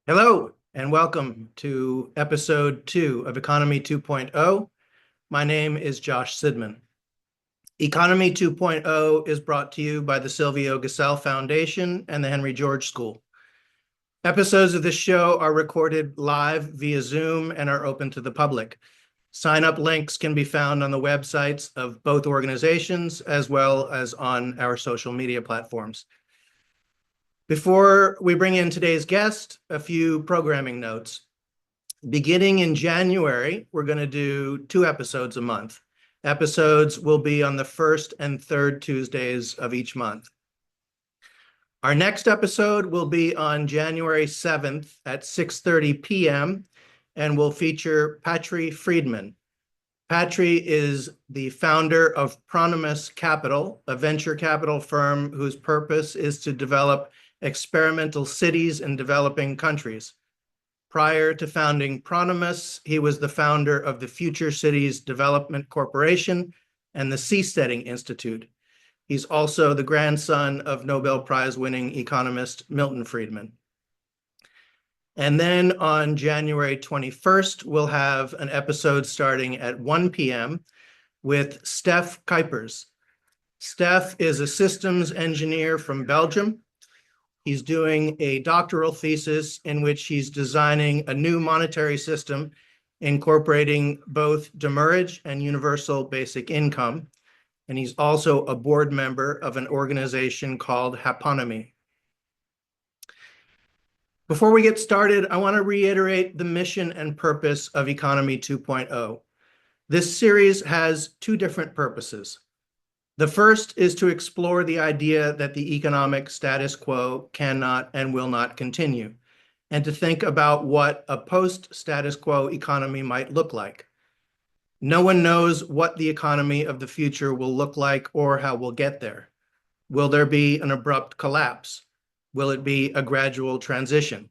Hello, and welcome to episode 2 of Economy 2.0. My name is Josh Sidman. Economy 2.0 is brought to you by the Silvio Gesell Foundation and the Henry George School. Episodes of this show are recorded live via Zoom and are open to the public. Sign-up links can be found on the websites of both organizations as well as on our social media platforms. Before we bring in today's guest, a few programming notes. Beginning in January, we're going to do 2 episodes a month. Episodes will be on the first and third Tuesdays of each month. Our next episode will be on January 7th at 6:30 p.m. and will feature Patri Friedman. Patri is the founder of Pronimus Capital, a venture capital firm whose purpose is to develop experimental cities in developing countries. Prior to founding Pronimus, he was the founder of the Future Cities Development Corporation and the Seasteading Institute. He's also the grandson of Nobel Prize-winning economist Milton Friedman. And then on January 21st, we'll have an episode starting at 1 p.m. with Stef Kuipers. Stef is a systems engineer from Belgium. He's doing a doctoral thesis in which he's designing a new monetary system incorporating both demurrage and universal basic income. And he's also a board member of an organization called Haponymy. Before we get started, I want to reiterate the mission and purpose of Economy 2.0. This series has 2 different purposes. The first is to explore the idea that the economic status quo cannot and will not continue, and to think about what a post-status quo economy might look like. No one knows what the economy of the future will look like or how we'll get there. Will there be an abrupt collapse? Will it be a gradual transition?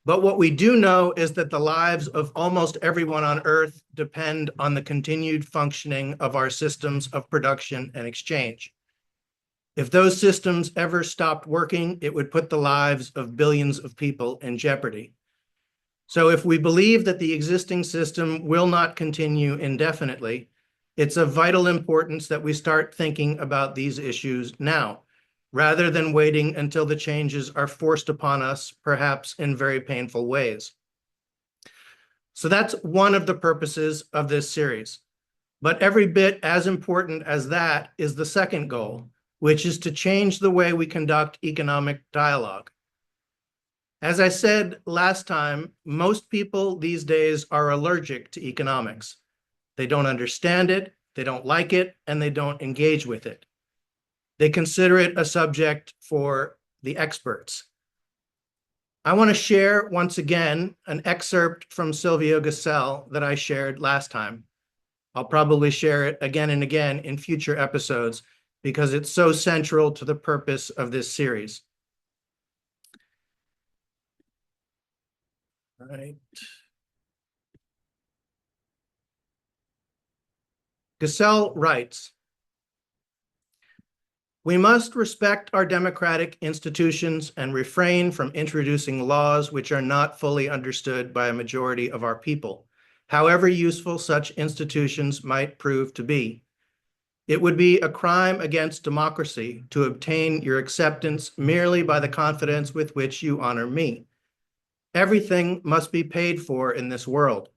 But what we do know is that the lives of almost everyone on Earth depend on the continued functioning of our systems of production and exchange. If those systems ever stopped working, it would put the lives of billions of people in jeopardy. So if we believe that the existing system will not continue indefinitely, it's of vital importance that we start thinking about these issues now, rather than waiting until the changes are forced upon us, perhaps in very painful ways. So that's one of the purposes of this series. But every bit as important as that is the second goal, which is to change the way we conduct economic dialogue. As I said last time, most people these days are allergic to economics. They don't understand it, they don't like it, and they don't engage with it. They consider it a subject for the experts. I want to share once again an excerpt from Silvio Gesell that I shared last time. I'll probably share it again and again in future episodes because it's so central to the purpose of this series. All right. Gesell writes, "We must respect our democratic institutions and refrain from introducing laws which are not fully understood by a majority of our people, however useful such institutions might prove to be. It would be a crime against democracy to obtain your acceptance merely by the confidence with which you honor me. Everything must be paid for in this world.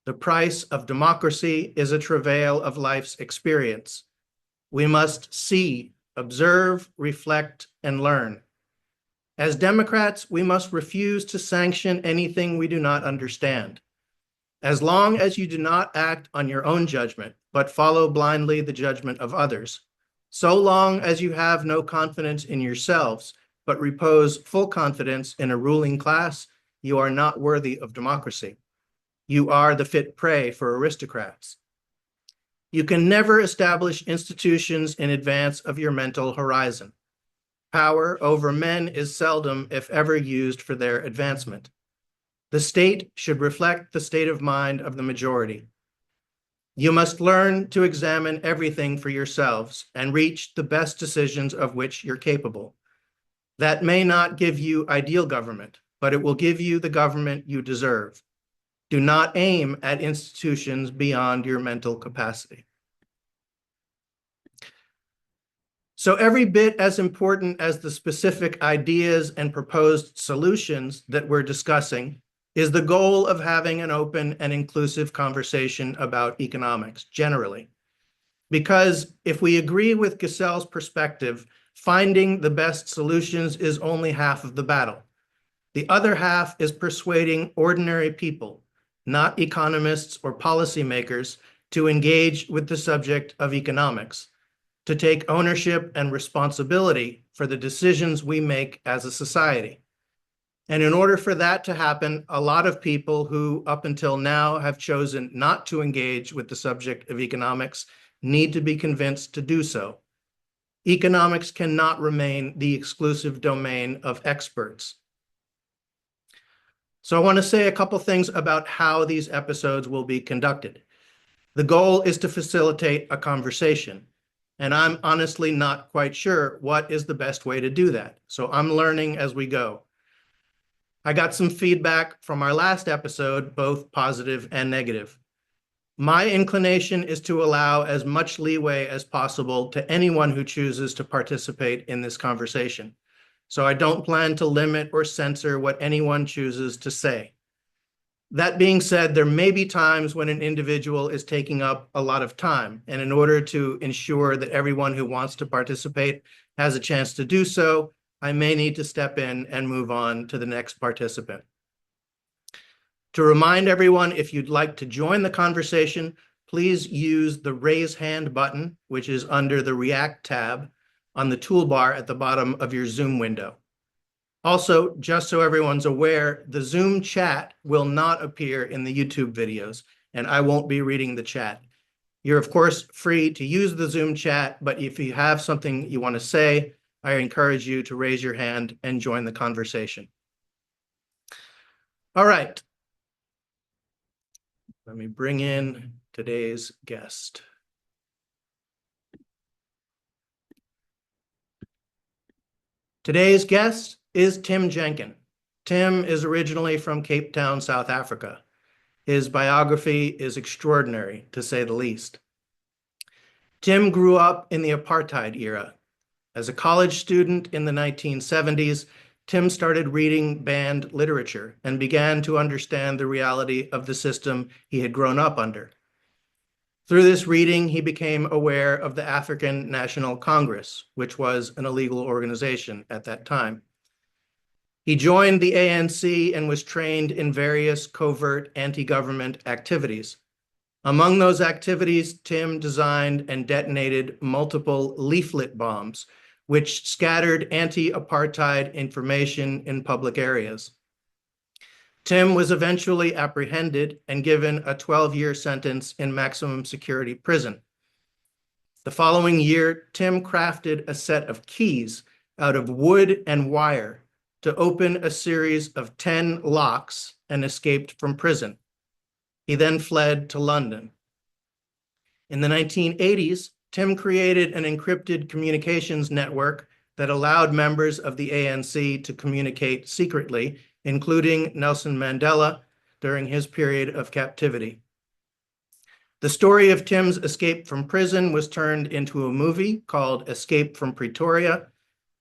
The price of democracy is a travail of life's experience. We must see, observe, reflect, and learn. As Democrats, we must refuse to sanction anything we do not understand. As long as you do not act on your own judgment, but follow blindly the judgment of others, so long as you have no confidence in yourselves, but repose full confidence in a ruling class, you are not worthy of democracy. You are the fit prey for aristocrats. You can never establish institutions in advance of your mental horizon. Power over men is seldom, if ever, used for their advancement. The state should reflect the state of mind of the majority. You must learn to examine everything for yourselves and reach the best decisions of which you're capable. That may not give you ideal government, but it will give you the government you deserve. Do not aim at institutions beyond your mental capacity. So every bit as important as the specific ideas and proposed solutions that we're discussing is the goal of having an open and inclusive conversation about economics generally. Because if we agree with Gesell's perspective, finding the best solutions is only half of the battle. The other half is persuading ordinary people, not economists or policymakers, to engage with the subject of economics, to take ownership and responsibility for the decisions we make as a society. And in order for that to happen, a lot of people who up until now have chosen not to engage with the subject of economics need to be convinced to do so. Economics cannot remain the exclusive domain of experts. So I want to say a couple things about how these episodes will be conducted. The goal is to facilitate a conversation. And I'm honestly not quite sure what is the best way to do that. So I'm learning as we go. I got some feedback from our last episode, both positive and negative. My inclination is to allow as much leeway as possible to anyone who chooses to participate in this conversation. So I don't plan to limit or censor what anyone chooses to say. That being said, there may be times when an individual is taking up a lot of time, and in order to ensure that everyone who wants to participate has a chance to do so, I may need to step in and move on to the next participant. To remind everyone, if you'd like to join the conversation, please use the raise hand button, which is under the React tab on the toolbar at the bottom of your Zoom window. Also, just so everyone's aware, the Zoom chat will not appear in the YouTube videos, and I won't be reading the chat. You're, of course, free to use the Zoom chat, but if you have something you want to say, I encourage you to raise your hand and join the conversation. All right. Let me bring in today's guest. Today's guest is Tim Jenkin. Tim is originally from Cape Town, South Africa. His biography is extraordinary, to say the least. Tim grew up in the apartheid era. As a college student in the 1970s, Tim started reading banned literature and began to understand the reality of the system he had grown up under. Through this reading, he became aware of the African National Congress, which was an illegal organization at that time. He joined the ANC and was trained in various covert anti-government activities. Among those activities, Tim designed and detonated multiple leaflet bombs, which scattered anti-apartheid information in public areas. Tim was eventually apprehended and given a 12-year sentence in maximum security prison. The following year, Tim crafted a set of keys out of wood and wire to open a series of 10 locks and escaped from prison. He then fled to London. In the 1980s, Tim created an encrypted communications network that allowed members of the ANC to communicate secretly, including Nelson Mandela, during his period of captivity. The story of Tim's escape from prison was turned into a movie called Escape from Pretoria,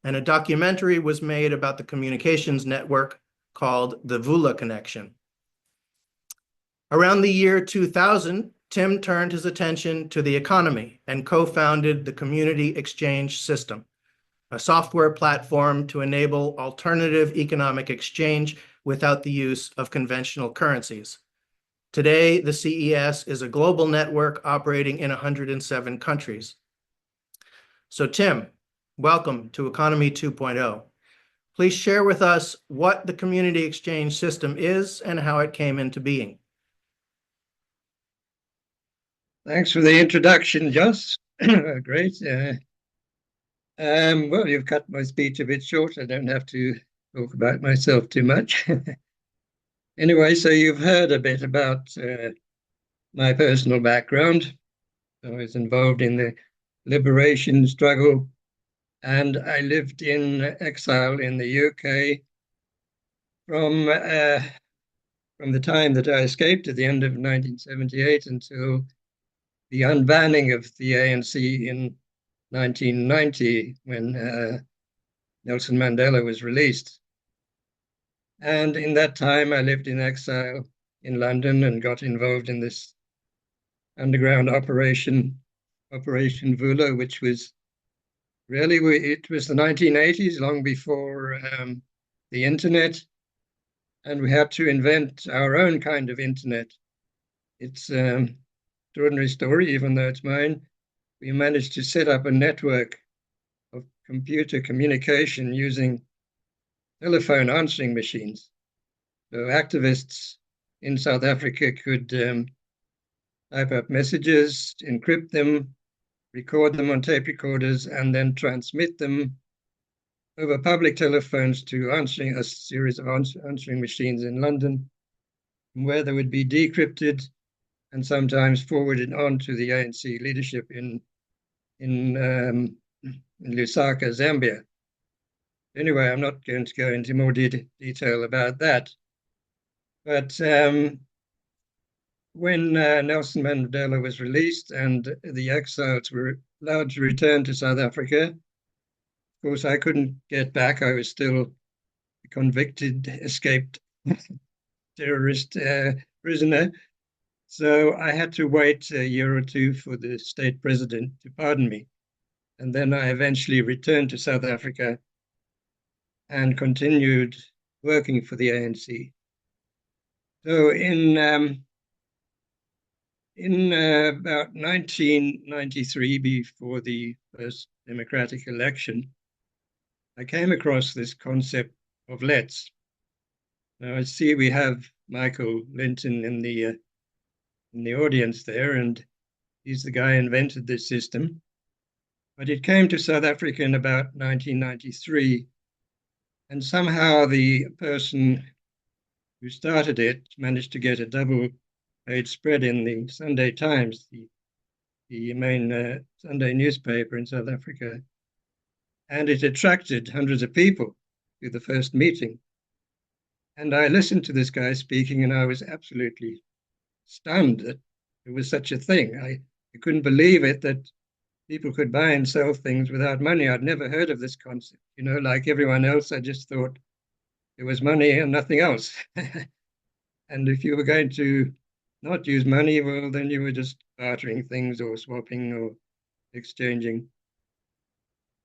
and a documentary was made about the communications network called the Vula Connection. Around the year 2000, Tim turned his attention to the economy and co-founded the Community Exchange System, a software platform to enable alternative economic exchange without the use of conventional currencies. Today, the CES is a global network operating in 107 countries. So Tim, welcome to Economy 2.0. Please share with us what the Community Exchange System is and how it came into being. Thanks for the introduction, Joss. Great. Well, you've cut my speech a bit short. I don't have to talk about myself too much. Anyway, so you've heard a bit about my personal background. I was involved in the liberation struggle, and I lived in exile in the UK from the time that I escaped at the end of 1978 until the unbanning of the ANC in 1990, when Nelson Mandela was released. And in that time, I lived in exile in London and got involved in this underground Operation Vula, which was really, it was the 1980s, long before the internet, and we had to invent our own kind of internet. It's an extraordinary story, even though it's mine. We managed to set up a network of computer communication using telephone answering machines. So activists in South Africa could type up messages, encrypt them, record them on tape recorders, and then transmit them over public telephones to answering a series of answering machines in London, where they would be decrypted and sometimes forwarded on to the ANC leadership in Lusaka, Zambia. Anyway, I'm not going to go into more detail about that. But when Nelson Mandela was released and the exiles were allowed to return to South Africa, of course, I couldn't get back. I was still a convicted, escaped terrorist prisoner. So I had to wait a year or two for the state president to pardon me. And then I eventually returned to South Africa and continued working for the ANC. So in about 1993, before the first democratic election, I came across this concept of LETs. Now I see we have Michael Linton in the audience there, and he's the guy who invented this system. But it came to South Africa in about 1993, and somehow the person who started it managed to get a double-page spread in the Sunday Times, the main Sunday newspaper in South Africa, and it attracted hundreds of people to the first meeting. And I listened to this guy speaking, and I was absolutely stunned that there was such a thing. I couldn't believe it, that people could buy and sell things without money. I'd never heard of this concept. You know, like everyone else, I just thought it was money and nothing else. And if you were going to not use money, well, then you were just bartering things or swapping or exchanging.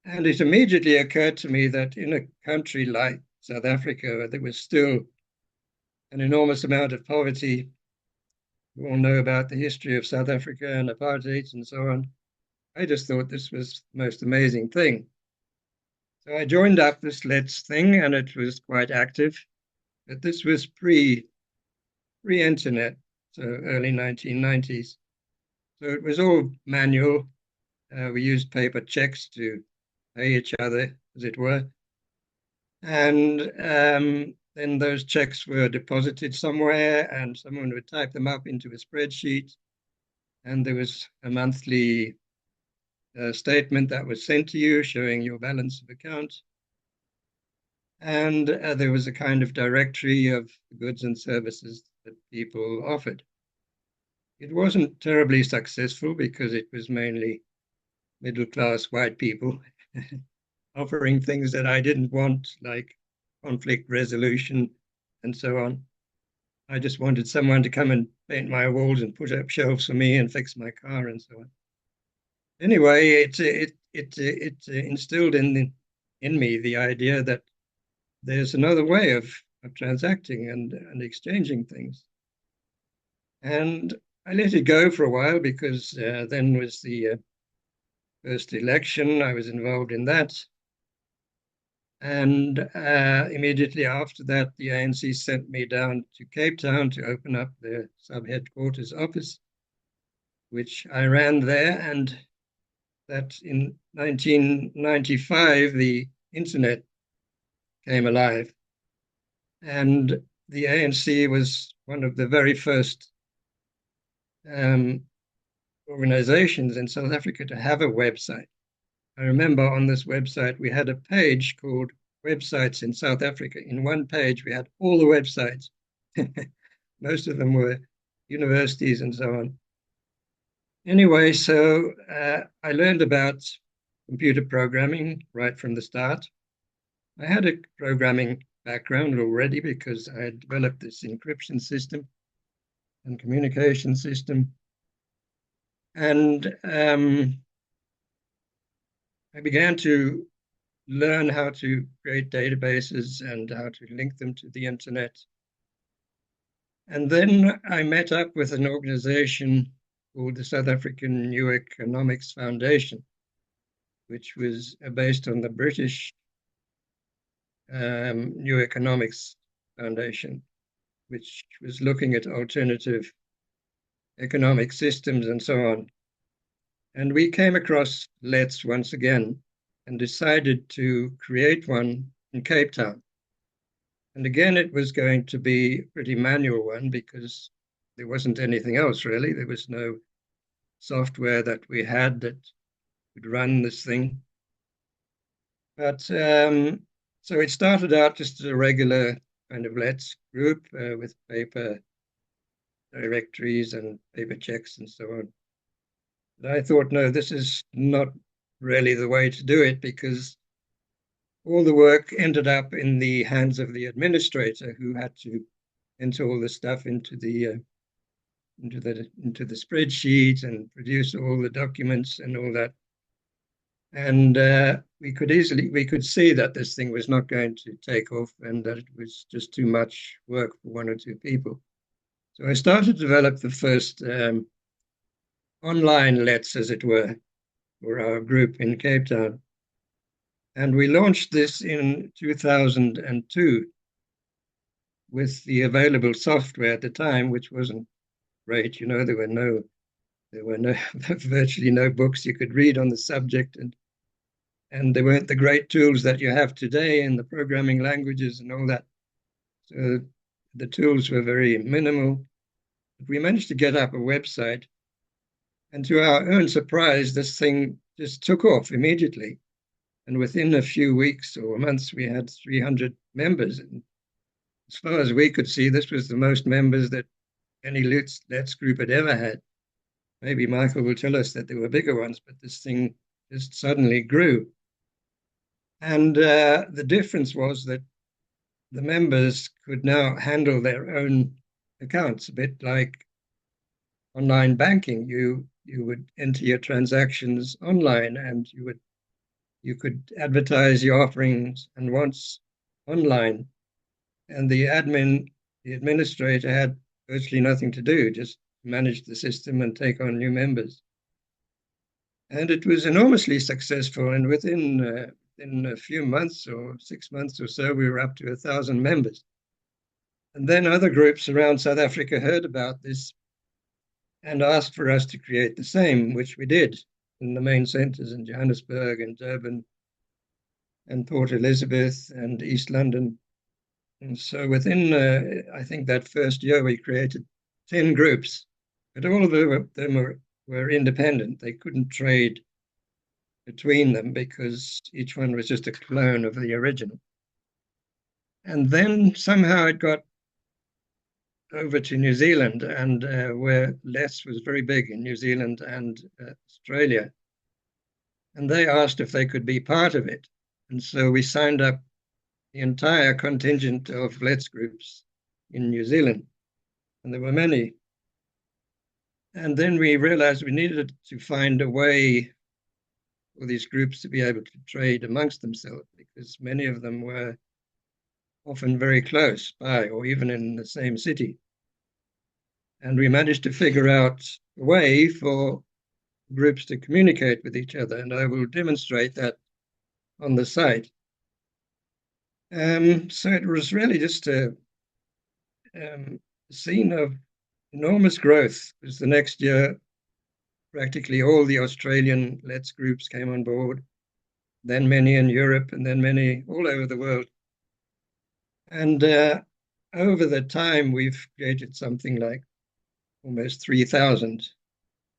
And it immediately occurred to me that in a country like South Africa, there was still an enormous amount of poverty. We all know about the history of South Africa and apartheid and so on. I just thought this was the most amazing thing. So I joined up this Let's thing, and it was quite active. But this was pre-internet, so early 1990s. So it was all manual. We used paper checks to pay each other, as it were. And then those checks were deposited somewhere, and someone would type them up into a spreadsheet. And there was a monthly statement that was sent to you showing your balance of account. And there was a kind of directory of goods and services that people offered. It wasn't terribly successful because it was mainly middle-class white people offering things that I didn't want, like conflict resolution and so on. I just wanted someone to come and paint my walls and put up shelves for me and fix my car and so on. Anyway, it instilled in me the idea that there's another way of transacting and exchanging things. And I let it go for a while because then was the first election. I was involved in that. And immediately after that, the ANC sent me down to Cape Town to open up their sub-headquarters office, which I ran there. And that in 1995, the internet came alive. And the ANC was one of the very first organizations in South Africa to have a website. I remember on this website, we had a page called websites in South Africa. In one page, we had all the websites. Most of them were universities and so on. Anyway, so I learned about computer programming right from the start. I had a programming background already because I had developed this encryption system and communication system. And I began to learn how to create databases and how to link them to the internet. And then I met up with an organization called the South African New Economics Foundation, which was based on the British New Economics Foundation, which was looking at alternative economic systems and so on. And we came across LETS once again and decided to create one in Cape Town. And again, it was going to be a pretty manual one because there wasn't anything else really. There was no software that we had that could run this thing. But so it started out just as a regular kind of LETS group with paper directories and paper checks and so on. But I thought, no, this is not really the way to do it because all the work ended up in the hands of the administrator who had to enter all the stuff into the spreadsheet and produce all the documents and all that. And we could see that this thing was not going to take off and that it was just too much work for one or two people. So I started to develop the first online LETS, as it were, for our group in Cape Town. And we launched this in 2002 with the available software at the time, which wasn't great. You know, there were virtually no books you could read on the subject, and there weren't the great tools that you have today in the programming languages and all that. So the tools were very minimal. But we managed to get up a website, and to our own surprise, this thing just took off immediately. And within a few weeks or months, we had 300 members. And as far as we could see, this was the most members that any LETS group had ever had. Maybe Michael will tell us that there were bigger ones, but this thing just suddenly grew. And the difference was that the members could now handle their own accounts, a bit like online banking. You would enter your transactions online and you could advertise your offerings and wants online. And the administrator had virtually nothing to do, just manage the system and take on new members. And it was enormously successful. And within in a few months or 6 months or so, we were up to 1,000 members. And then other groups around South Africa heard about this and asked for us to create the same, which we did in the main centers in Johannesburg and Durban and Port Elizabeth and East London. And so within, I think that first year, we created 10 groups, but all of them were independent. They couldn't trade between them because each one was just a clone of the original. And then somehow it got over to New Zealand, and where LETS was very big in New Zealand and Australia. And they asked if they could be part of it. And so we signed up the entire contingent of LETS groups in New Zealand. And there were many. And then we realized we needed to find a way for these groups to be able to trade amongst themselves, because many of them were often very close by or even in the same city. And we managed to figure out a way for groups to communicate with each other, and I will demonstrate that on the site. So it was really just a scene of enormous growth, because the next year, practically all the Australian LETS groups came on board, then many in Europe, and then many all over the world. And over the time, we've created something like almost 3,000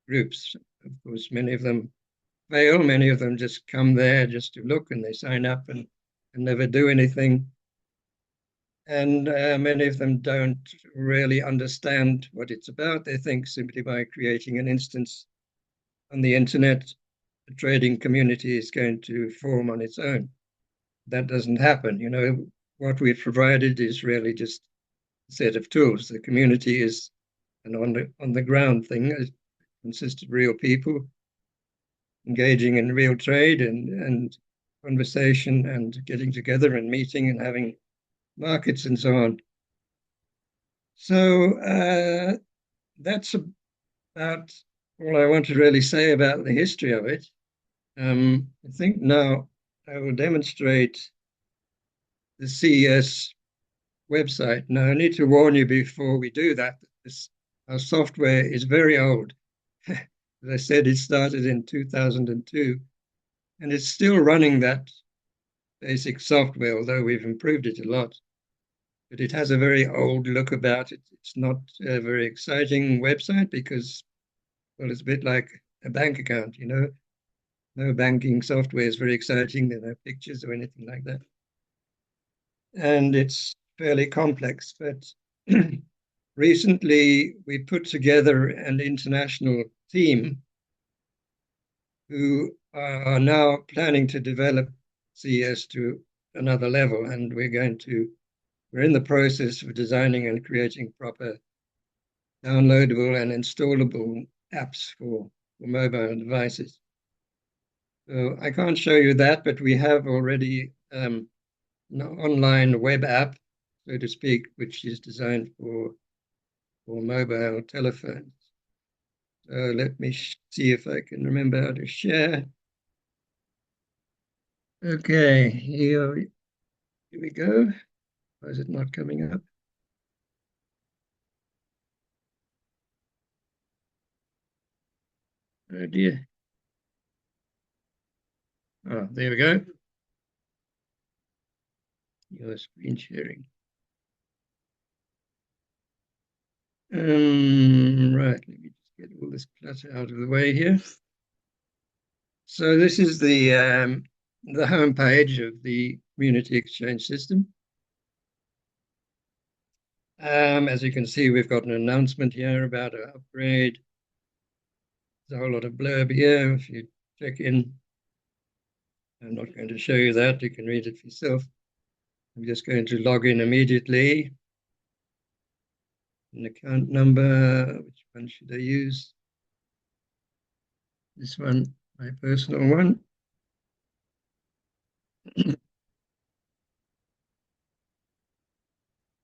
groups. Of course, many of them fail. Many of them just come there just to look, and they sign up and and never do anything. And many of them don't really understand what it's about. They think simply by creating an instance on the internet, a trading community is going to form on its own. That doesn't happen. You know, what we've provided is really just a set of tools. The community is an on the ground thing. It consists of real people engaging in real trade and conversation and getting together and meeting and having markets and so on. So that's about all I want to really say about the history of it. I think now I will demonstrate the CES website. Now, I need to warn you before we do that, our software is very old. As I said, it started in 2002, and it's still running that basic software, although we've improved it a lot. But it has a very old look about it. It's not a very exciting website because, well, it's a bit like a bank account, you know. No banking software is very exciting. There are no pictures or anything like that. And it's fairly complex. But recently, we put together an international team who are now planning to develop CES to another level. And we're in the process of designing and creating proper downloadable and installable apps for mobile devices. So I can't show you that, but we have already an online web app, so to speak, which is designed for mobile telephones. So let me see if I can remember how to share. Okay, here we go. Why is it not coming up? Oh dear. Oh, there we go. Your screen sharing. Right, let me just get all this clutter out of the way here. So this is the home page of the Community Exchange System. As you can see, we've got an announcement here about an upgrade. There's a whole lot of blurb here. If you check in, I'm not going to show you that. You can read it for yourself. I'm just going to log in immediately. An account number, which one should I use? This one, my personal one.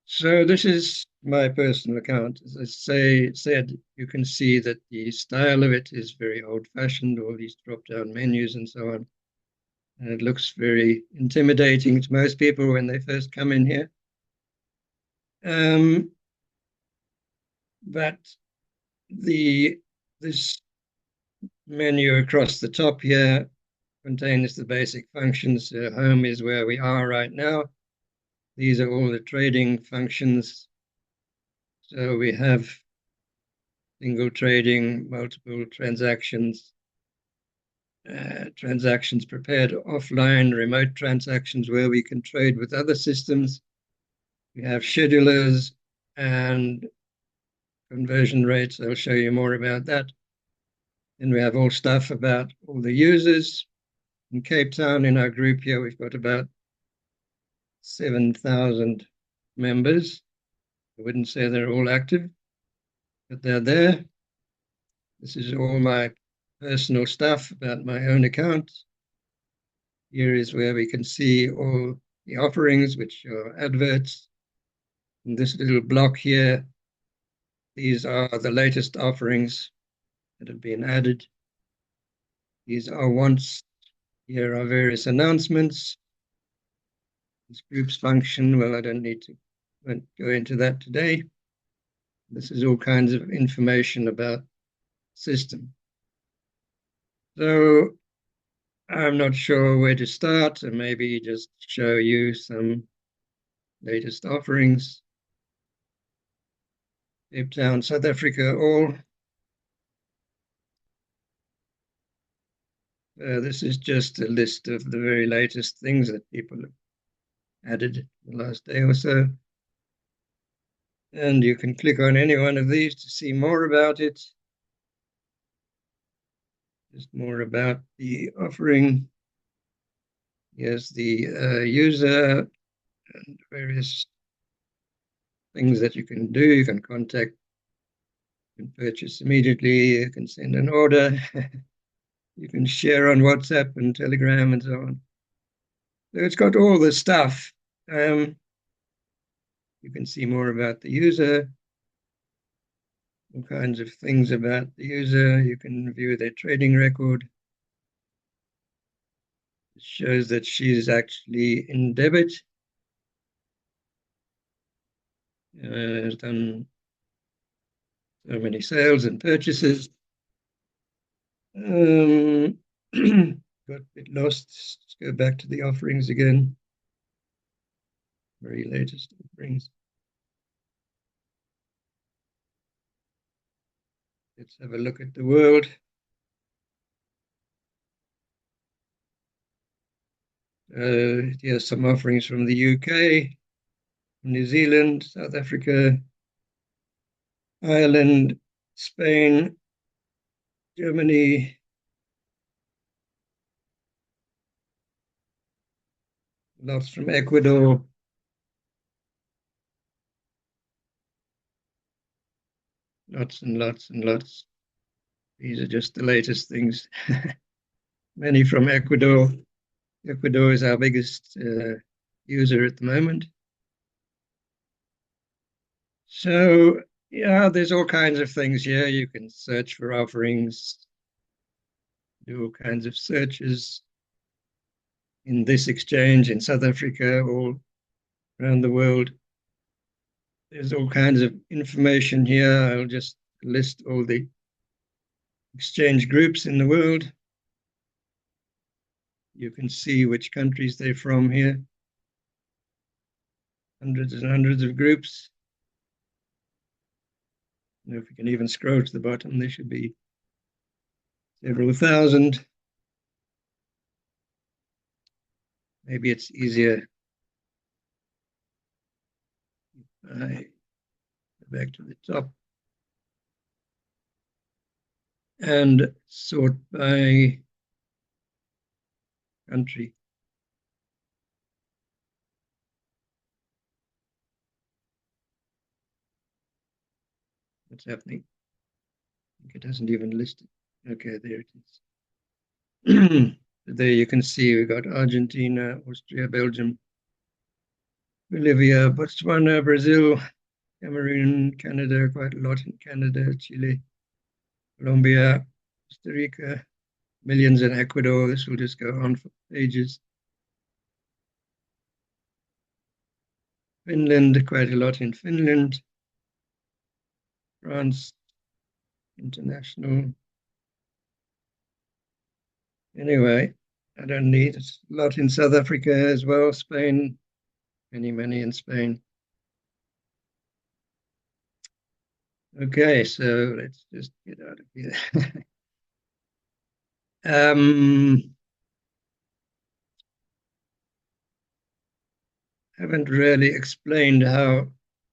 So this is my personal account. As I said, you can see that the style of it is very old-fashioned, all these drop-down menus and so on. And it looks very intimidating to most people when they first come in here. But this menu across the top here contains the basic functions. Home is where we are right now. These are all the trading functions. So we have single trading, multiple transactions, transactions prepared offline, remote transactions where we can trade with other systems. We have schedulers and conversion rates. I'll show you more about that. And we have all stuff about all the users. In Cape Town, in our group here, we've got about 7,000 members. I wouldn't say they're all active, but they're there. This is all my personal stuff about my own account. Here is where we can see all the offerings, which are adverts. In this little block here, these are the latest offerings that have been added. These are wants. Here are various announcements. This groups function, well, I don't go into that today. This is all kinds of information about the system. So I'm not sure where to start, and maybe just show you some latest offerings. Cape Town, South Africa, all. This is just a list of the very latest things that people added the last day or so. And you can click on any one of these to see more about it. Just more about the offering. Here's the user and various things that you can do. You can contact, you can purchase immediately, you can send an order, you can share on WhatsApp and Telegram and so on. So it's got all the stuff. You can see more about the user, all kinds of things about the user. You can view their trading record. It shows that she's actually in debit. Has done so many sales and purchases. Got a bit lost. Let's go back to the offerings again. Very latest offerings. Let's have a look at the world. Here's some offerings from the UK, New Zealand, South Africa, Ireland, Spain, Germany, lots from Ecuador, lots and lots and lots. These are just the latest things. Many from Ecuador. Ecuador is our biggest user at the moment. So, yeah, there's all kinds of things here. You can search for offerings, do all kinds of searches in this exchange, in South Africa, all around the world. There's all kinds of information here. I'll just list all the exchange groups in the world. You can see which countries they're from here. Hundreds and hundreds of groups. If you can even scroll to the bottom, there should be several thousand. Maybe it's easier. I go back to the top and sort by country. What's happening? I think it hasn't even listed. Okay, there it is. There you can see we got Argentina, Austria, Belgium, Bolivia, Botswana, Brazil, Cameroon, Canada, quite a lot in Canada, Chile, Colombia, Costa Rica, millions in Ecuador. This will just go on for ages. Finland, quite a lot in Finland. France, international. Anyway, I don't need it. A lot in South Africa as well, Spain, many in Spain. Okay, so let's just get out of here. Haven't really explained how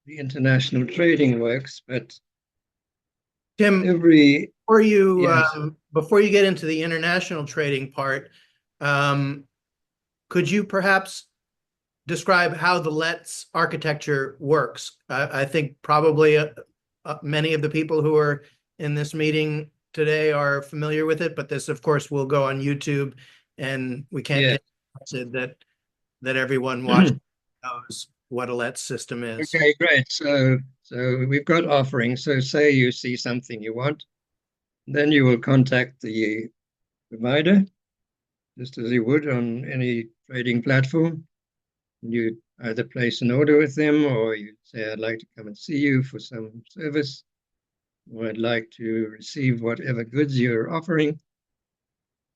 the international trading works, but Tim, every yes. Before you get into the international trading part, could you perhaps describe how the Let's architecture works? I think probably many of the people who are in this meeting today are familiar with it, but this, of course, will go on YouTube, and we can't get that everyone watching knows what a Let's system is. Okay, great. So we've got offerings. So say you see something you want, then you will contact the provider, just as you would on any trading platform. You either place an order with them, or you say, I'd like to come and see you for some service, or I'd like to receive whatever goods you're offering.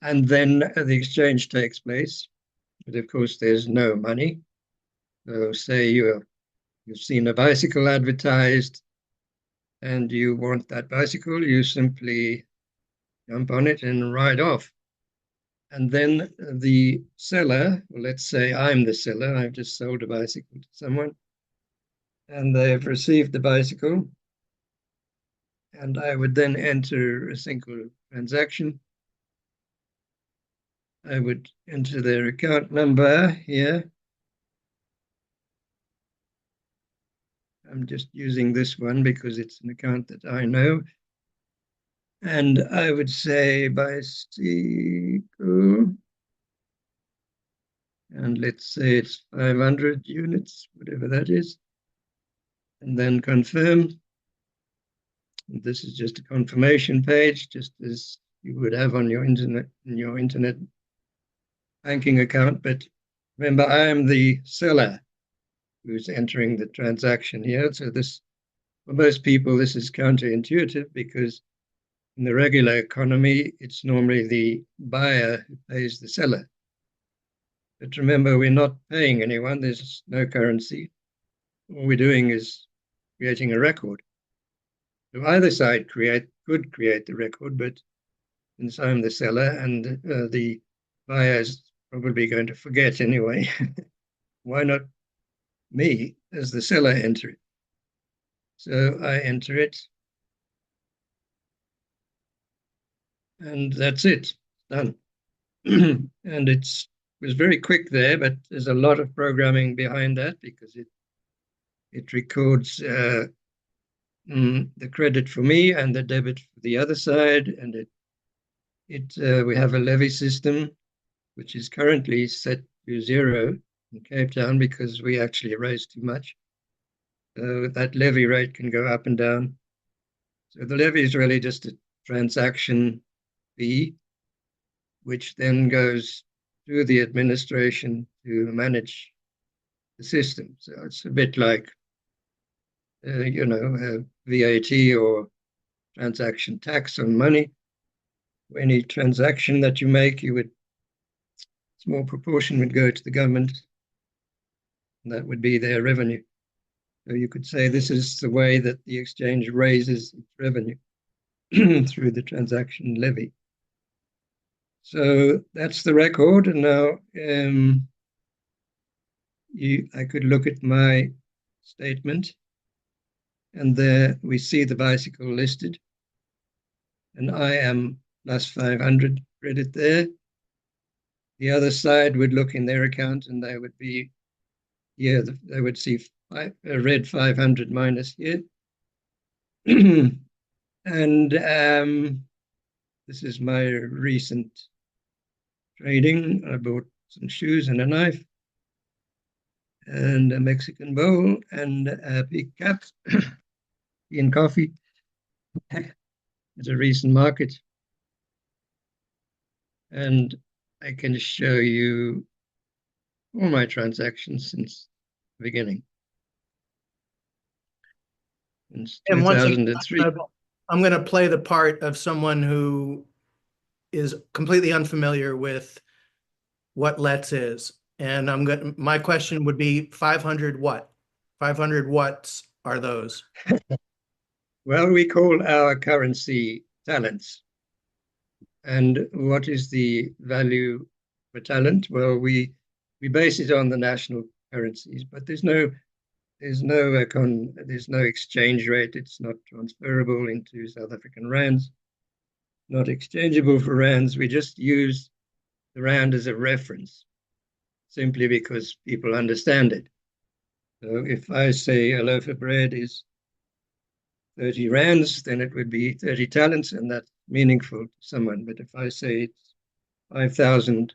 And then the exchange takes place. But of course, there's no money. So say you've seen a bicycle advertised and you want that bicycle, you simply jump on it and ride off. And then the seller, well, let's say I'm the seller, I've just sold a bicycle to someone, and they've received the bicycle, and I would then enter a single transaction. I would enter their account number here. I'm just using this one because it's an account that I know. And I would say bicycle, and let's say it's 500 units, whatever that is, and then confirm. This is just a confirmation page, just as you would have on your internet banking account. But remember, I am the seller who's entering the transaction here. So this, for most people, this is counterintuitive because in the regular economy, it's normally the buyer who pays the seller. But remember, we're not paying anyone. There's no currency. All we're doing is creating a record. So either side could create the record, but since I'm the seller and the buyer is probably going to forget anyway, why not me as the seller enter it? So I enter it, and that's it, done. And it was very quick there, but there's a lot of programming behind that because it records the credit for me and the debit for the other side, and we have a levy system which is currently set to 0 in Cape Town because we actually raise too much. So that levy rate can go up and down. So the levy is really just a transaction fee, which then goes to the administration to manage the system. So it's a bit like, VAT or transaction tax on money. Any transaction that you make, small proportion would go to the government. And that would be their revenue. So you could say this is the way that the exchange raises its revenue through the transaction levy. So that's the record. And now I could look at my statement, and there we see the bicycle listed. And I am plus 500 credit there. The other side would look in their account and they would be here, they would see a red 500 minus here. And this is my recent trading. I bought some shoes and a knife and a Mexican bowl and a big cap in coffee. It's a recent market. And I can show you all my transactions since the beginning. Since 2003. I'm going to play the part of someone who is completely unfamiliar with what Let's is. And my question would be 500 what? 500 whats are those? Well, we call our currency talents. And what is the value for talent? Well, we base it on the national currencies, but there's no exchange rate. It's not transferable into South African rands, not exchangeable for rands. We just use the rand as a reference, simply because people understand it. So if I say a loaf of bread is 30 rands, then it would be 30 talents, and that's meaningful to someone. But if I say it's 5,000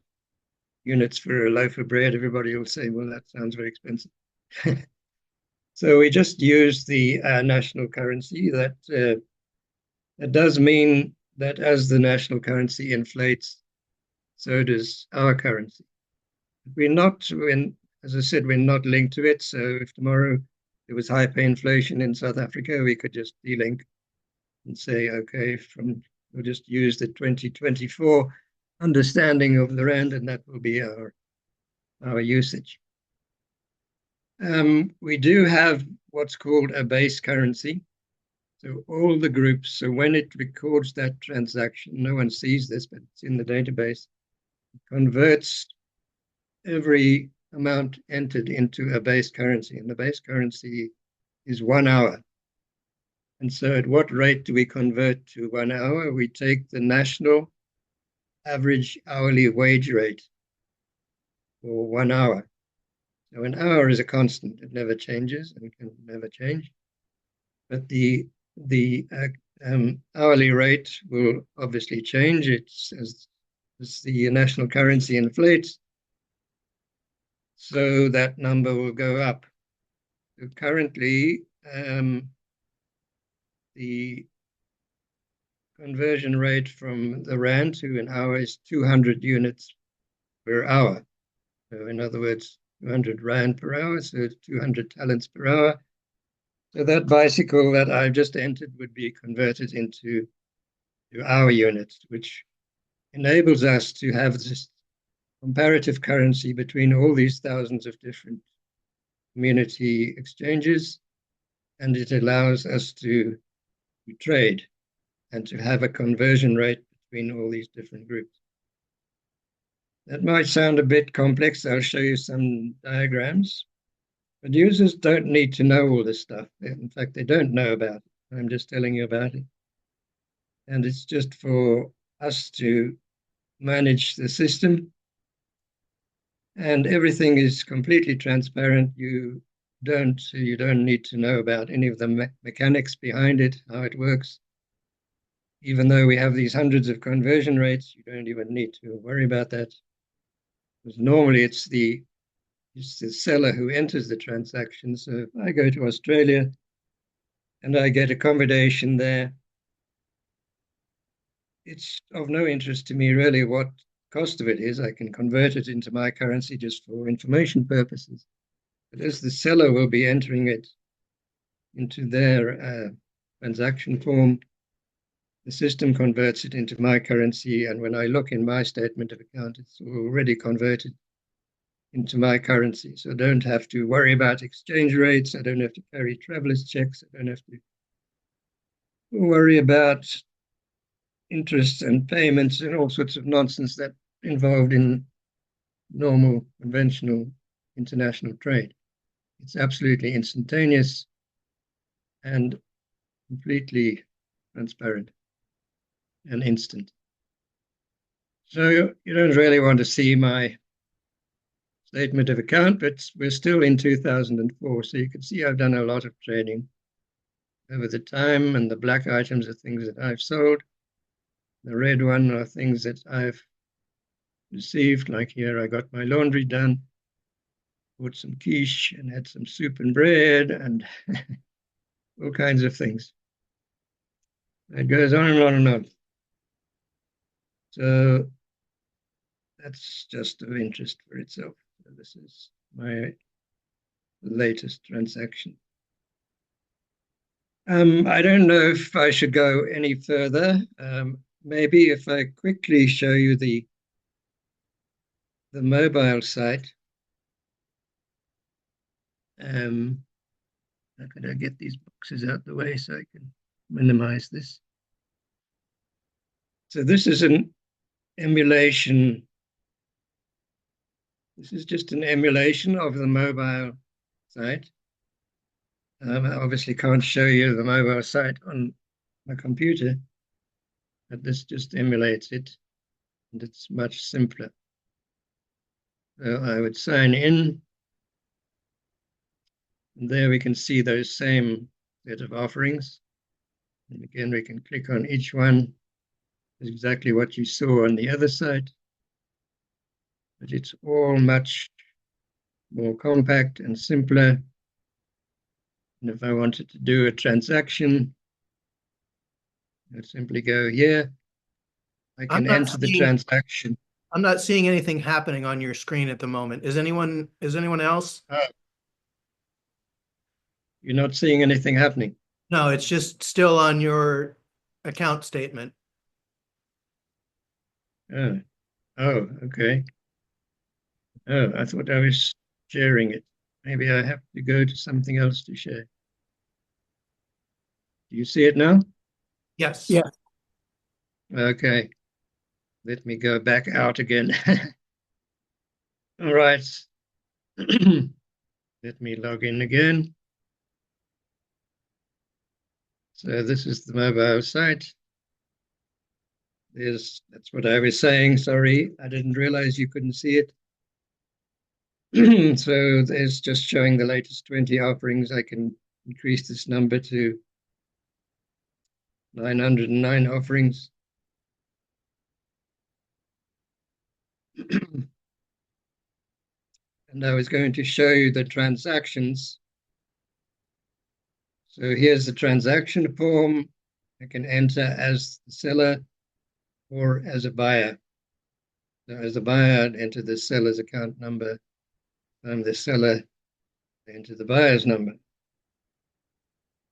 units for a loaf of bread, everybody will say, well, that sounds very expensive. So we just use the national currency. That does mean that as the national currency inflates, so does our currency. As I said, we're not linked to it. So if tomorrow there was hyperinflation in South Africa, we could just delink and say, okay, we'll just use the 2024 understanding of the rand, and that will be our usage. We do have what's called a base currency. So all the groups, so when it records that transaction, no one sees this, but it's in the database. converts every amount entered into a base currency, and the base currency is 1 hour. And so at what rate do we convert to 1 hour? We take the national average hourly wage rate for 1 hour. So an hour is a constant. It never changes and can never change. But the hourly rate will obviously change. It's as the national currency inflates, so that number will go up. So currently, the conversion rate from the rand to an hour is 200 units per hour. So in other words, 200 rand per hour, so 200 talents per hour. So that bicycle that I've just entered would be converted into our units, which enables us to have this comparative currency between all these thousands of different community exchanges, and it allows us to trade and to have a conversion rate between all these different groups. That might sound a bit complex. I'll show you some diagrams, but users don't need to know all this stuff. In fact, they don't know about it. I'm just telling you about it. And it's just for us to manage the system. And everything is completely transparent. You don't need to know about any of the mechanics behind it, how it works. Even though we have these hundreds of conversion rates, you don't even need to worry about that. Because normally it's the seller who enters the transaction. So if I go to Australia and I get accommodation there, it's of no interest to me really what cost of it is. I can convert it into my currency just for information purposes. But as the seller will be entering it into their transaction form, the system converts it into my currency. And when I look in my statement of account, it's already converted into my currency. So I don't have to worry about exchange rates. I don't have to carry traveler's checks. I don't have to worry about interest and payments and all sorts of nonsense that involved in normal, conventional international trade. It's absolutely instantaneous and completely transparent and instant. So you don't really want to see my statement of account, but we're still in 2004. So you can see I've done a lot of trading over the time, and the black items are things that I've sold. The red one are things that I've received, like here I got my laundry done, bought some quiche and had some soup and bread and all kinds of things. It goes on and on and on. So that's just of interest for itself. So this is my latest transaction. I don't know if I should go any further. Maybe if I quickly show you the mobile site. How could I get these boxes out the way so I can minimize this? So this is an emulation. This is just an emulation of the mobile site. I obviously can't show you the mobile site on my computer, but this just emulates it, and it's much simpler. So I would sign in, and there we can see those same set of offerings. And again, we can click on each one. It's exactly what you saw on the other side, but it's all much more compact and simpler. And if I wanted to do a transaction, I'd simply go here. I can enter the transaction. I'm not seeing anything happening on your screen at the moment. Is anyone else? You're not seeing anything happening? No, it's just still on your account statement. Oh, okay. Oh, I thought I was sharing it. Maybe I have to go to something else to share. Do you see it now? Yes. Yeah. Okay. Let me go back out again. All right. Let me log in again. So this is the mobile site. That's what I was saying. Sorry, I didn't realize you couldn't see it. So there's just showing the latest 20 offerings. I can increase this number to 909 offerings. And I was going to show you the transactions. So here's the transaction form. I can enter as the seller or as a buyer. So as a buyer, I'd enter the seller's account number. I'm the seller, I enter the buyer's number.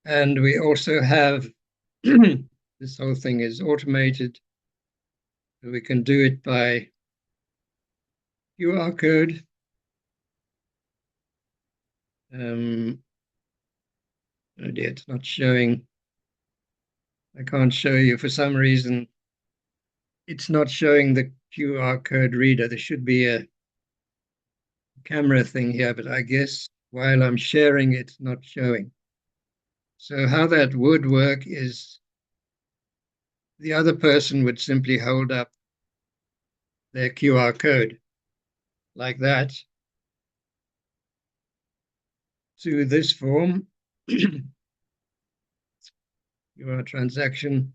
And we also have, this whole thing is automated. So we can do it by QR code. Oh dear, it's not showing. I can't show you for some reason. It's not showing the QR code reader. There should be a camera thing here, but I guess while I'm sharing, it's not showing. So how that would work is the other person would simply hold up their QR code like that to this form. Your transaction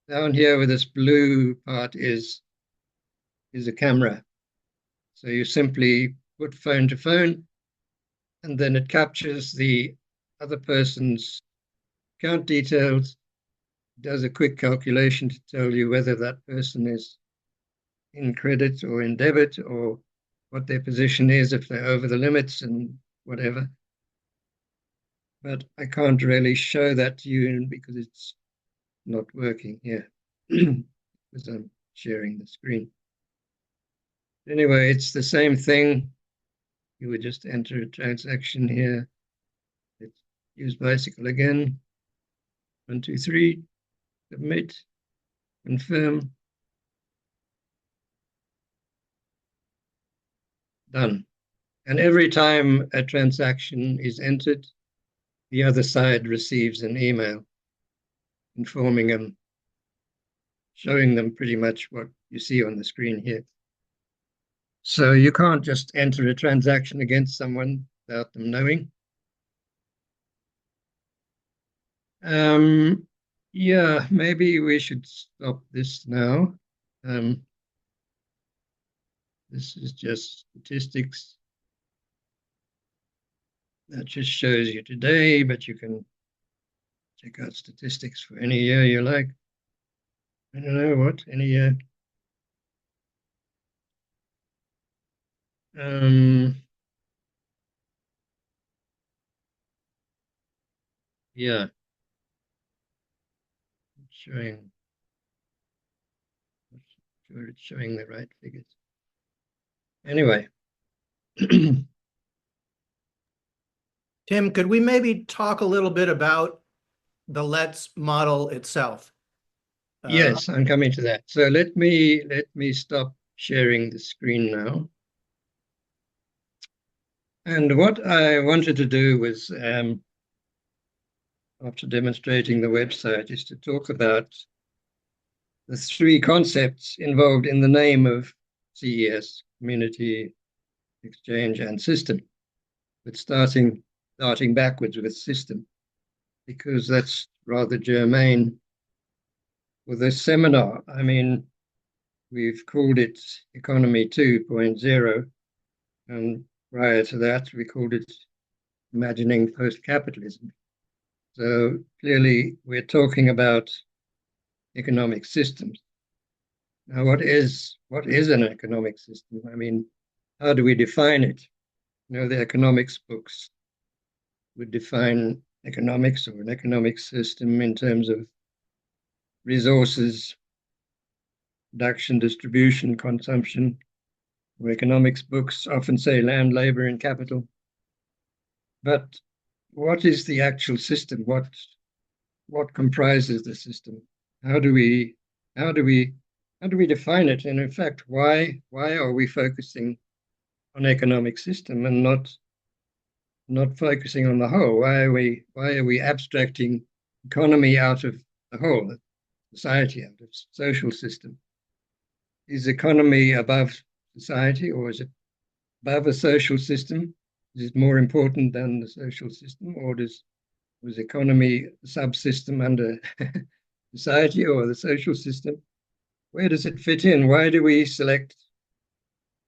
down here where this blue part is a camera. So you simply put phone to phone, and then it captures the other person's account details, does a quick calculation to tell you whether that person is in credit or in debit, or what their position is if they're over the limits and whatever. But I can't really show that to you because it's not working here because I'm sharing the screen. Anyway, it's the same thing. You would just enter a transaction here. Let's use bicycle again. 1, 2, 3, submit, confirm. Done. And every time a transaction is entered, the other side receives an email informing them, showing them pretty much what you see on the screen here. So you can't just enter a transaction against someone without them knowing. Yeah, maybe we should stop this now. This is just statistics. That just shows you today, but you can check out statistics for any year you like. I don't know what, any year. Yeah, showing, sure it's showing the right figures. Anyway. Tim, could we maybe talk a little bit about the Let's model itself? Yes, I'm coming to that. So let me stop sharing the screen now. And what I wanted to do was, after demonstrating the website, is to talk about the 3 concepts involved in the name of CES, Community, Exchange, and System, but starting backwards with system, because that's rather germane for this seminar. I mean, we've called it Economy 2.0, and prior to that, we called it Imagining Post-Capitalism. So clearly, we're talking about economic systems. Now, what is an economic system? I mean, how do we define it? You know, the economics books would define economics or an economic system in terms of resources, production, distribution, consumption. Or economics books often say land, labor, and capital. But what is the actual system? What comprises the system? How do we how do we define it? And in fact, why are we focusing on economic system and not focusing on the whole? Why are we abstracting economy out of the whole, society, out of social system? Is economy above society, or is it above a social system? Is it more important than the social system, or was economy a subsystem under society or the social system? Where does it fit in? Why do we select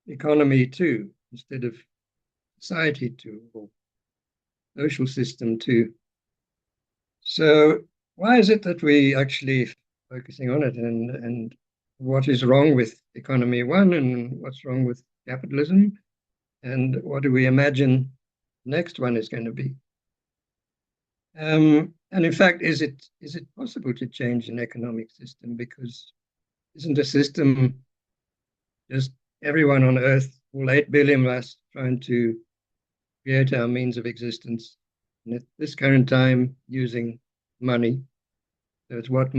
economy two instead of society two or social system two? So why is it that we actually focusing on it, and what is wrong with economy one, and what's wrong with capitalism, and what do we imagine the next one is going to be? And in fact, is it possible to change an economic system? Because isn't a system just everyone on Earth, all 8 billion of us, trying to create our means of existence, and at this current time using money? So it's what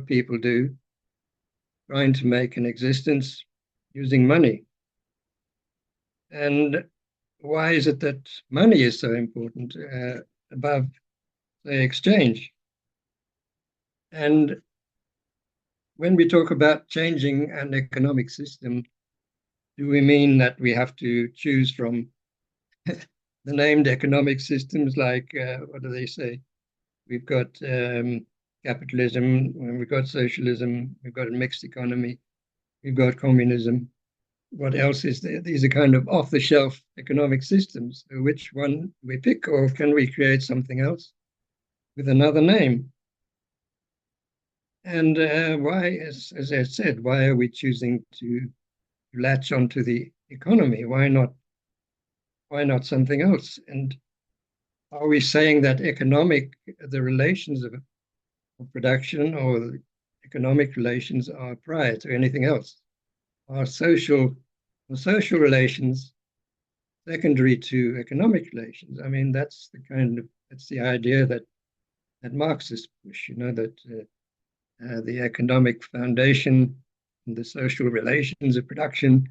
people do, trying to make an existence using money. And why is it that money is so important above, say, exchange? And when we talk about changing an economic system, do we mean that we have to choose from the named economic systems like, what do they say? We've got capitalism, we've got socialism, we've got a mixed economy, we've got communism. What else is there? These are kind of off-the-shelf economic systems. So which one we pick, or can we create something else with another name? And why, as I said, why are we choosing to latch onto the economy? Why not something else? And are we saying that the relations of production or the economic relations are prior to anything else? Are social relations secondary to economic relations? I mean, that's the idea that Marxists push, that the economic foundation and the social relations of production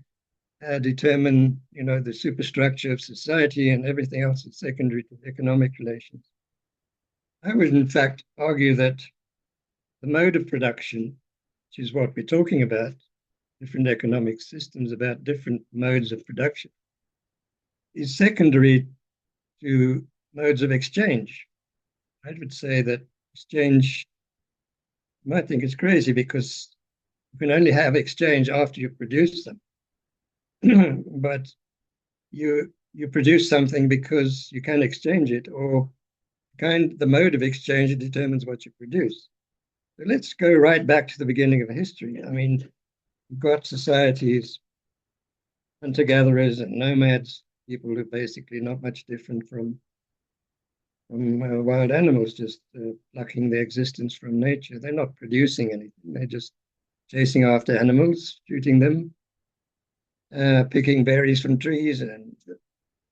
determine, the superstructure of society, and everything else is secondary to economic relations. I would, in fact, argue that the mode of production, which is what we're talking about, different economic systems about different modes of production, is secondary to modes of exchange. I would say that exchange, you might think it's crazy because you can only have exchange after you produce them. But you produce something because you can exchange it, or the mode of exchange determines what you produce. So let's go right back to the beginning of history. I mean, you've got societies, hunter-gatherers and nomads, people who are basically not much different from wild animals, just plucking their existence from nature. They're not producing anything. They're just chasing after animals, shooting them, picking berries from trees and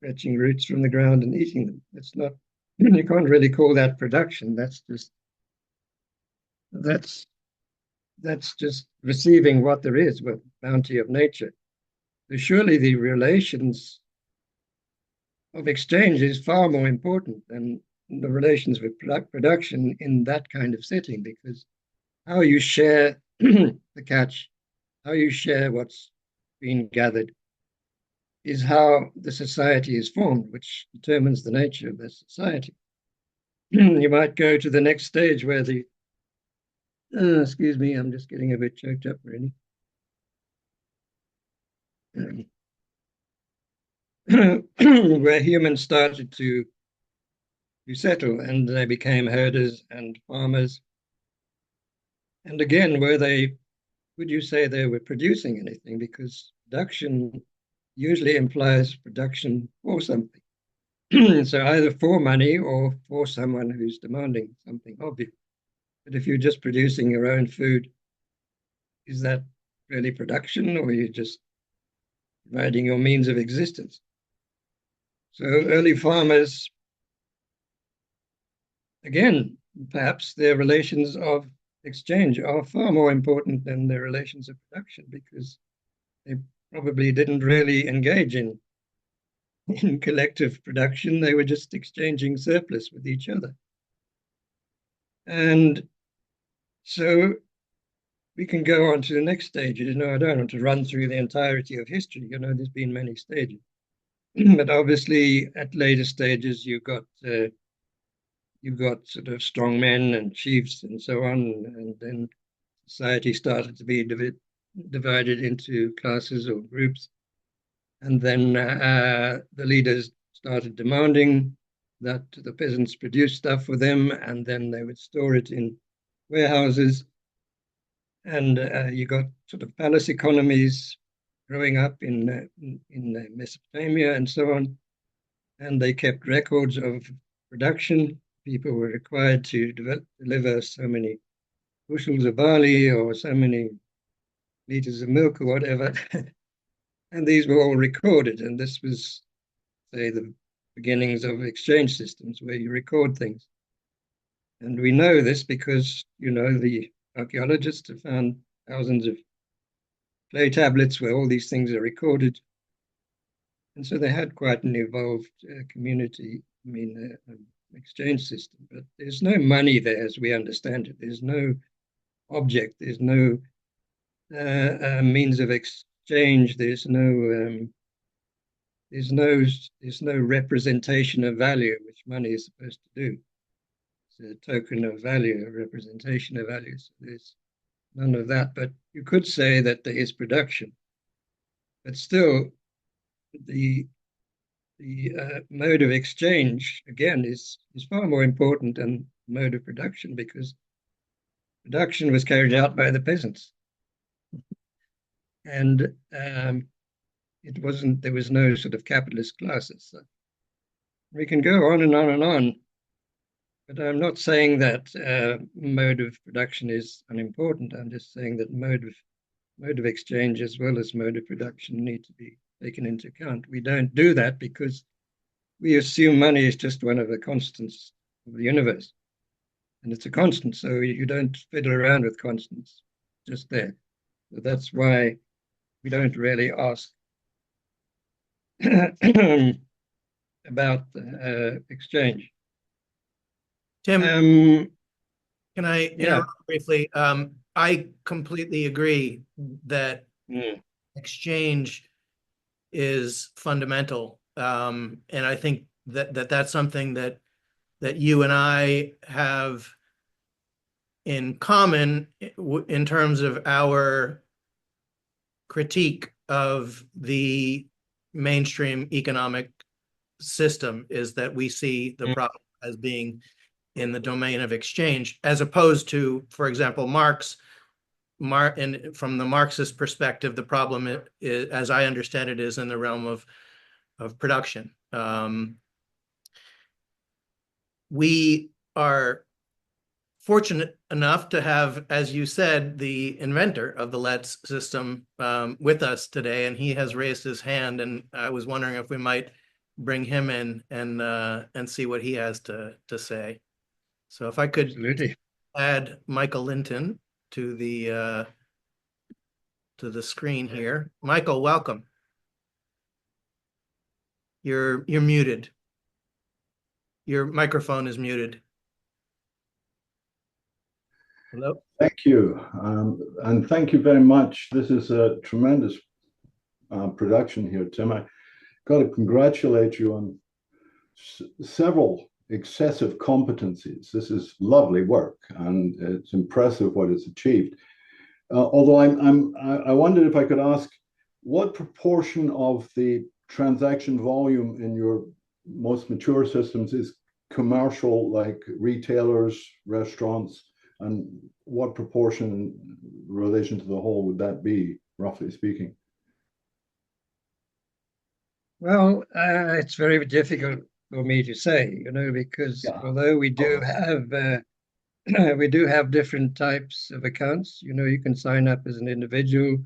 fetching roots from the ground and eating them. It's not, you can't really call that production. That's just receiving what there is with bounty of nature. So surely the relations of exchange is far more important than the relations with production in that kind of setting, because how you share the catch, how you share what's being gathered, is how the society is formed, which determines the nature of the society. You might go to the next stage where excuse me, I'm just getting a bit choked up, really. Where humans started to settle, and they became herders and farmers. And again, would you say they were producing anything? Because production usually implies production for something. So either for money or for someone who's demanding something of you. But if you're just producing your own food, is that really production, or are you just providing your means of existence? So early farmers, again, perhaps their relations of exchange are far more important than the relations of production, because they probably didn't really engage in collective production. They were just exchanging surplus with each other. And so we can go on to the next stages. I don't want to run through the entirety of history. There's been many stages. But obviously, at later stages, you've got sort of strong men and chiefs and so on, and then society started to be divided into classes or groups, and then the leaders started demanding that the peasants produce stuff for them, and then they would store it in warehouses, and you got sort of palace economies growing up in Mesopotamia and so on, and they kept records of production. People were required to deliver so many bushels of barley or so many liters of milk or whatever. And these were all recorded. And this was, say, the beginnings of exchange systems where you record things. And we know this because, the archaeologists have found thousands of clay tablets where all these things are recorded. And so they had quite an evolved community, exchange system. But there's no money there as we understand it. There's no object. There's no means of exchange. There's no representation of value, which money is supposed to do. It's a token of value, a representation of value. So there's none of that. But you could say that there is production, but still, the mode of exchange again is far more important than mode of production, because production was carried out by the peasants, and there was no sort of capitalist classes. So we can go on and on and on, but I'm not saying that mode of production is unimportant. I'm just saying that mode of exchange as well as mode of production need to be taken into account. We don't do that because we assume money is just one of the constants of the universe. And it's a constant, so you don't fiddle around with constants, just there. So that's why we don't really ask about exchange. Tim, Um, can I yeah. interrupt briefly? I completely agree that Mm. exchange is fundamental. And I think that's something that you and I have in common in terms of our critique of the mainstream economic system, is that we see the Mm. problem as being in the domain of exchange, as opposed to, for example, Marx. And from the Marxist perspective, the problem is, as I understand it, is in the realm of production. We are fortunate enough to have, as you said, the inventor of the LETS system with us today, and he has raised his hand, and I was wondering if we might bring him in and see what he has to say. So if I could Absolutely. add Michael Linton to the screen here. Michael, welcome. You're muted. Your microphone is muted. Hello? Thank you. And thank you very much. This is a tremendous production here, Tim. I got to congratulate you on several excessive competencies. This is lovely work, and it's impressive what it's achieved. Although I wondered if I could ask, what proportion of the transaction volume in your most mature systems is commercial, like retailers, restaurants, and what proportion in relation to the whole would that be, roughly speaking? Well, it's very difficult for me to say, because Yeah. although we do have we do have different types of accounts. You can sign up as an individual,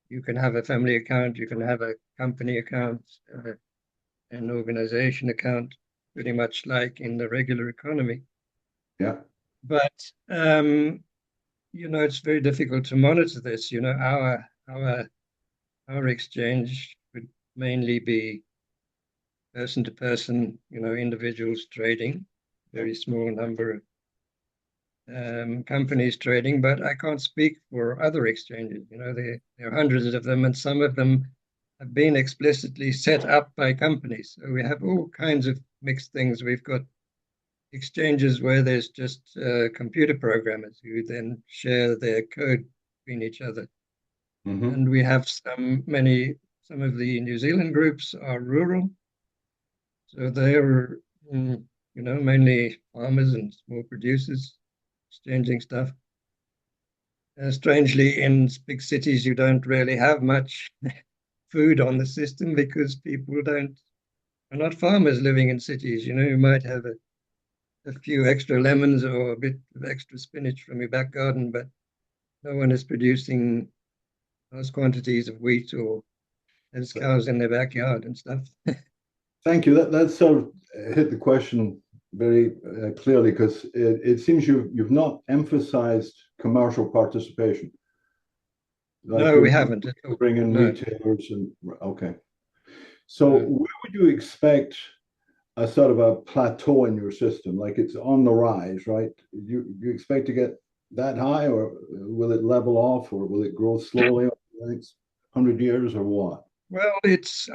you can have a family account, you can have a company account, an organization account, pretty much like in the regular economy. Yeah. But it's very difficult to monitor this. Our exchange would mainly be person to person, individuals trading, very small number of companies trading, but I can't speak for other exchanges. There are hundreds of them, and some of them have been explicitly set up by companies. So we have all kinds of mixed things. We've got exchanges where there's just computer programmers who then share their code between each other. Mhm. And we have some of the New Zealand groups are rural. So they're, mainly farmers and small producers exchanging stuff. Strangely, in big cities, you don't really have much food on the system because people are not farmers living in cities. You might have a few extra lemons or a bit of extra spinach from your back garden, but no one is producing those quantities of wheat or has cows in their backyard and stuff. Thank you. That sort of hit the question very clearly, because it seems you've not emphasized commercial participation. Like No, you're we haven't at all. bringing No. retailers and okay. So No. where would you expect a sort of a plateau in your system? Like it's on the rise, right? You expect to get that high, or will it level off, or will it grow slowly over the next 100 years, or what? Well,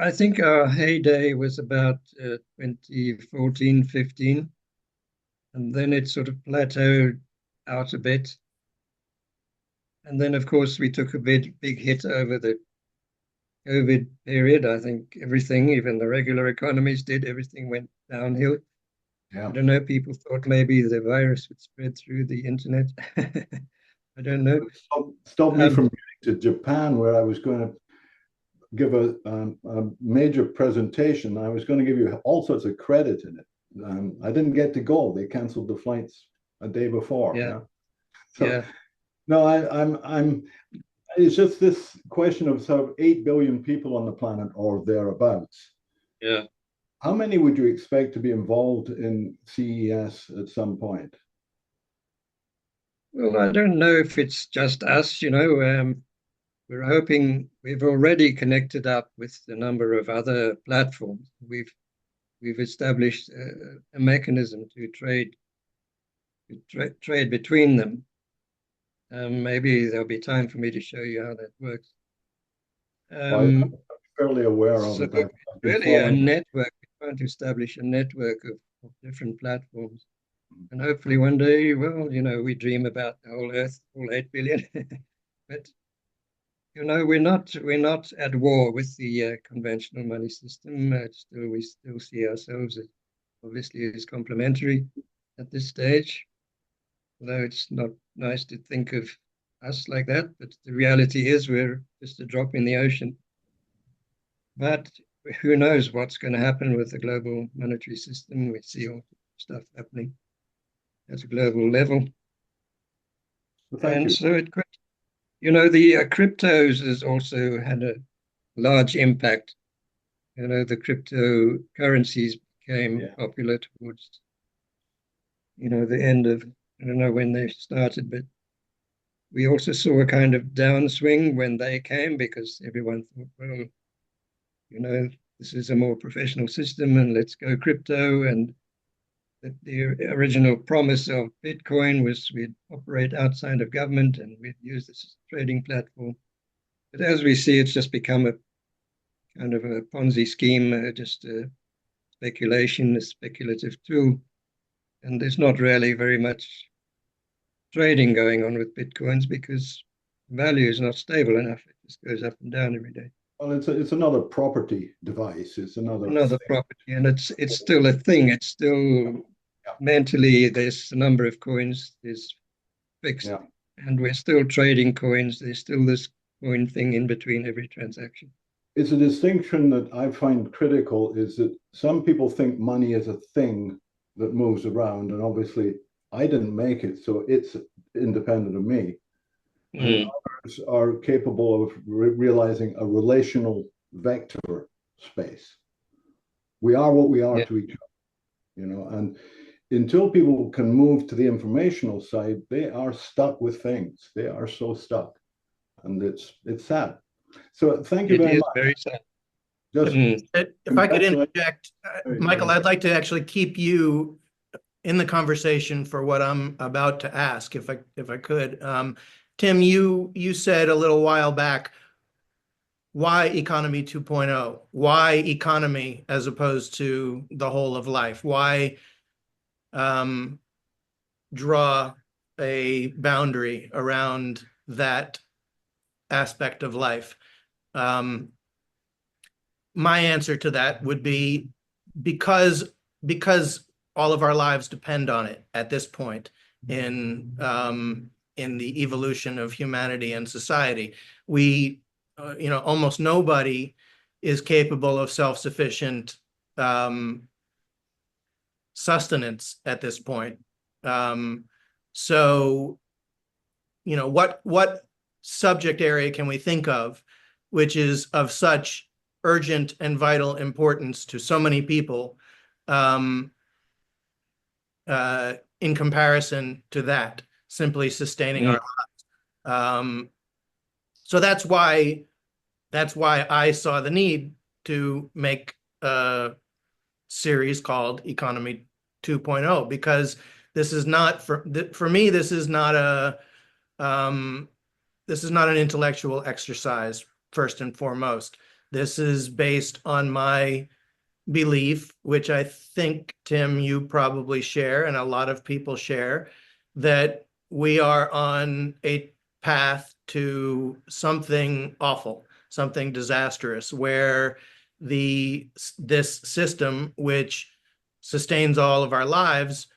I think our heyday was about 2014, 15, and then it sort of plateaued out a bit. And then, of course, we took a big hit over the COVID period. I think everything, even the regular economies did, everything went downhill. Yeah. I don't know, people thought maybe the virus would spread through the internet. I don't know. Stop me from getting to Japan, where I was going to give a major presentation. I was going to give you all sorts of credit in it. I didn't get to go. They canceled the flights a day before. Yeah. So Yeah. no, I'm. It's just this question of sort of 8 billion people on the planet or thereabouts. Yeah. How many would you expect to be involved in CES at some point? Well, I don't know if it's just us, we're hoping we've already connected up with a number of other platforms. We've established a mechanism to trade between them. Maybe there'll be time for me to show you how that works. I'm fairly aware of So it. I've been really a following. network. We're trying to establish a network of different platforms. And hopefully one day, well, we dream about the whole Earth, all 8 billion. But we're not at war with the conventional money system. We still see ourselves as obviously as complementary at this stage. Although it's not nice to think of us like that, but the reality is we're just a drop in the ocean. But who knows what's going to happen with the global monetary system? We see all stuff happening at a global level. Well, thank And you. so it could, the cryptos has also had a large impact. The cryptocurrencies became popular towards, the end of, I don't know when they started, but we also saw a kind of downswing when they came because everyone thought, well, this is a more professional system and let's go crypto. And the original promise of Bitcoin was we'd operate outside of government and we'd use this as a trading platform. But as we see, it's just become a kind of a Ponzi scheme, just a speculation, a speculative tool. And there's not really very much trading going on with Bitcoins because value is not stable enough. It just goes up and down every day. Well, it's another property device. It's another property, and it's still a thing. It's still mentally there's a number of coins is fixed, and we're still trading coins. There's still this coin thing in between every transaction. It's a distinction that I find critical, is that some people think money is a thing that moves around, and obviously I didn't make it, so it's independent of me. And others are capable of realizing a relational vector space. We are what we are to each other, and until people can move to the informational side, they are stuck with things. They are so stuck, and it's sad. So thank you It very is much. very sad. Just If I could congratulate- interject, Sorry, Michael, go ahead. I'd like to actually keep you in the conversation for what I'm about to ask, if I could. Tim, you said a little while back, why economy 2.0? Why economy as opposed to the whole of life? Why draw a boundary around that aspect of life? My answer to that would be because all of our lives depend on it at this point in the evolution of humanity and society. We, almost nobody is capable of self-sufficient sustenance at this point. So, what subject area can we think of which is of such urgent and vital importance to so many people in comparison to that, simply sustaining our lives. So that's why I saw the need to make a series called Economy 2.0, because this is not for me, this is not an intellectual exercise first and foremost. This is based on my belief, which I think, Tim, you probably share, and a lot of people share, that we are on a path to something awful, something disastrous, where this system, which sustains all of our lives,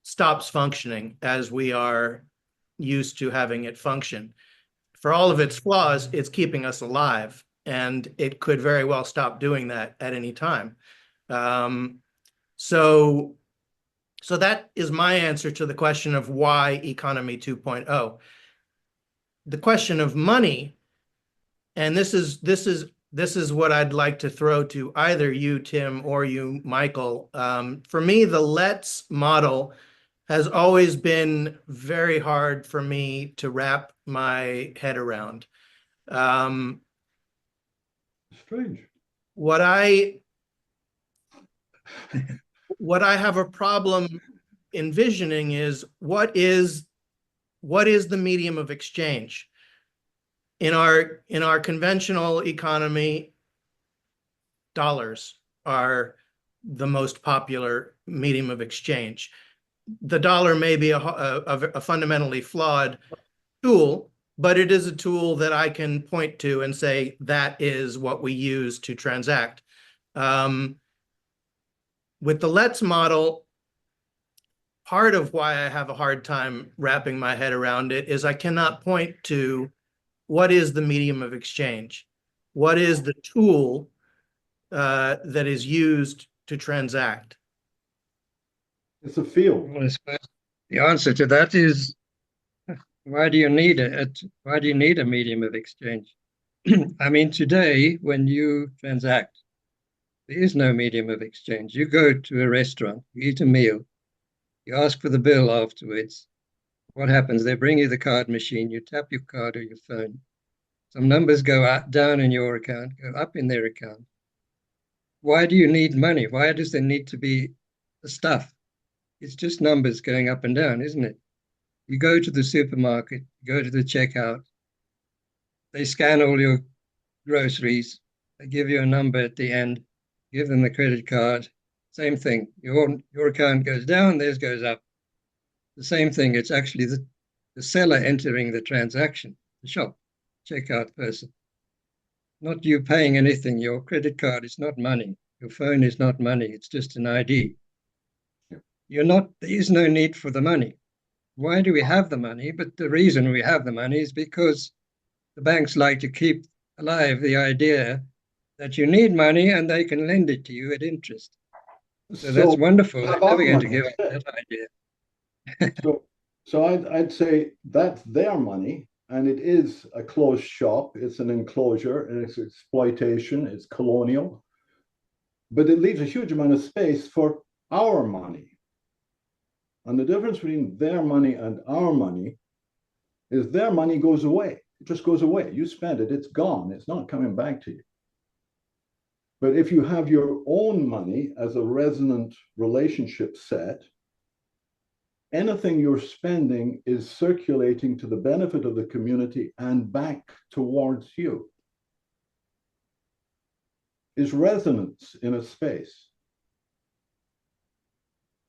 stops functioning as we are used to having it function. For all of its flaws, it's keeping us alive, and it could very well stop doing that at any time. So that is my answer to the question of why economy 2.0. The question of money, and this is what I'd like to throw to either you, Tim, or you, Michael. For me, the Let's model has always been very hard for me to wrap my head around. Strange. What I have a problem envisioning is what is the medium of exchange in our conventional economy. Dollars are the most popular medium of exchange. The dollar may be a fundamentally flawed tool, but it is a tool that I can point to and say that is what we use to transact. With the Let's model, part of why I have a hard time wrapping my head around it is I cannot point to what is the medium of exchange, what is the tool that is used to transact. It's a field. Well, I suppose the answer to that is, why do you need it? Why do you need a medium of exchange? I mean, today, when you transact, there is no medium of exchange. You go to a restaurant, you eat a meal, you ask for the bill afterwards. What happens? They bring you the card machine, you tap your card or your phone. Some numbers go down in your account, go up in their account. Why do you need money? Why does there need to be the stuff? It's just numbers going up and down, isn't it? You go to the supermarket, go to the checkout, they scan all your groceries, they give you a number at the end, give them the credit card, same thing. Your account goes down, theirs goes up. The same thing, it's actually the seller entering the transaction, the shop, checkout person. Not you paying anything. Your credit card is not money. Your phone is not money. It's just an ID. There is no need for the money. Why do we have the money? But the reason we have the money is because the banks like to keep alive the idea that you need money and they can lend it to you at interest. So that's wonderful. They're never going to give up that idea. So I'd say that's their money, and it is a closed shop. It's an enclosure, and it's exploitation. It's colonial, but it leaves a huge amount of space for our money. And the difference between their money and our money is their money goes away. It just goes away. You spend it, it's gone. It's not coming back to you. But if you have your own money as a resonant relationship set, anything you're spending is circulating to the benefit of the community and back towards you. Is resonance in a space.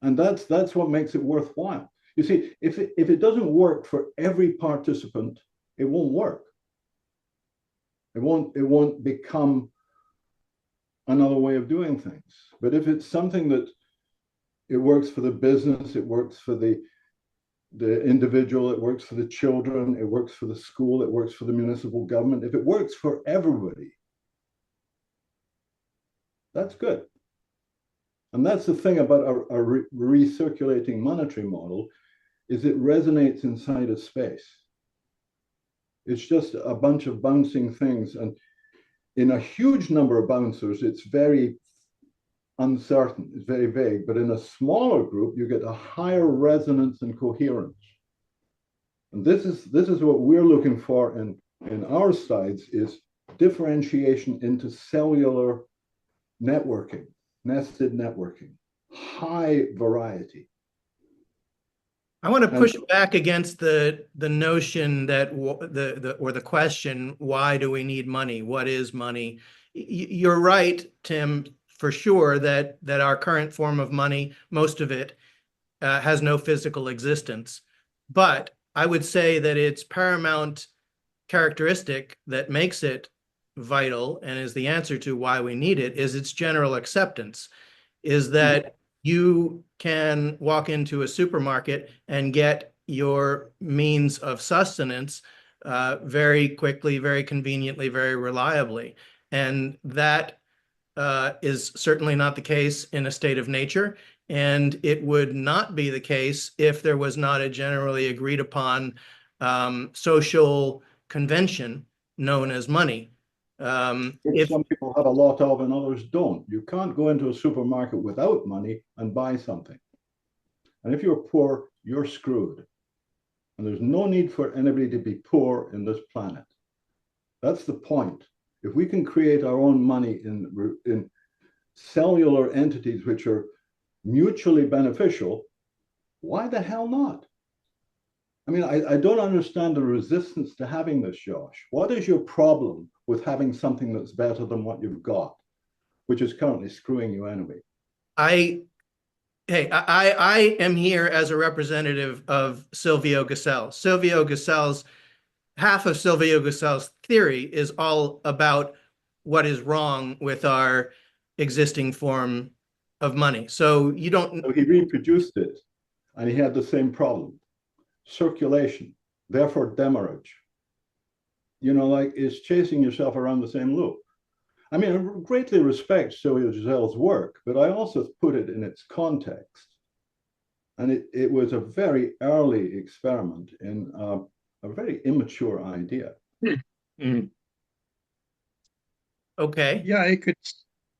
And that's what makes it worthwhile. You see, if it doesn't work for every participant, it won't work. It won't become another way of doing things. But if it's something that it works for the business, it works for the individual, it works for the children, it works for the school, it works for the municipal government, if it works for everybody, that's good. And that's the thing about a recirculating monetary model, is it resonates inside a space. It's just a bunch of bouncing things. And in a huge number of bouncers, it's very uncertain, it's very vague. But in a smaller group, you get a higher resonance and coherence. And this is what we're looking for in our slides, is differentiation into cellular networking, nested networking, high variety. I want to push back against the notion that the question, why do we need money? What is money? You're right, Tim, for sure that our current form of money, most of it, has no physical existence. But I would say that its paramount characteristic that makes it vital and is the answer to why we need it is its general acceptance, is that you can walk into a supermarket and get your means of sustenance very quickly, very conveniently, very reliably. And that is certainly not the case in a state of nature. And it would not be the case if there was not a generally agreed upon social convention known as money. Which some people have a lot of and others don't. You can't go into a supermarket without money and buy something. And if you're poor, you're screwed. And there's no need for anybody to be poor in this planet. That's the point. If we can create our own money in cellular entities which are mutually beneficial, why the hell not? I mean, I don't understand the resistance to having this, Josh. What is your problem with having something that's better than what you've got, which is currently screwing you anyway? I am here as a representative of Silvio Gesell. Half of Silvio Gesell's theory is all about what is wrong with our existing form of money. So you don't. So he reproduced it, and he had the same problem. Circulation, therefore demurrage. You know, like it's chasing yourself around the same loop. I mean, I greatly respect Silvio Gesell's work, but I also put it in its context. And it was a very early experiment in a very immature idea. Okay. Yeah, I could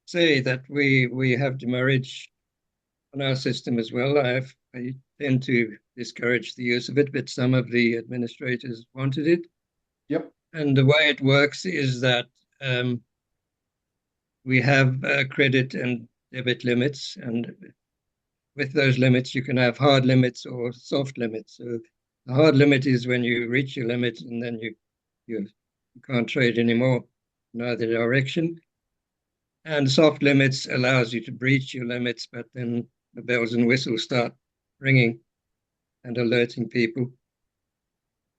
say that we have demurrage on our system as well. I tend to discourage the use of it, but some of the administrators wanted it. Yep. And the way it works is that we have credit and debit limits, and with those limits, you can have hard limits or soft limits. So the hard limit is when you reach your limit and then you can't trade anymore in either direction. And soft limits allows you to breach your limits, but then the bells and whistles start ringing and alerting people.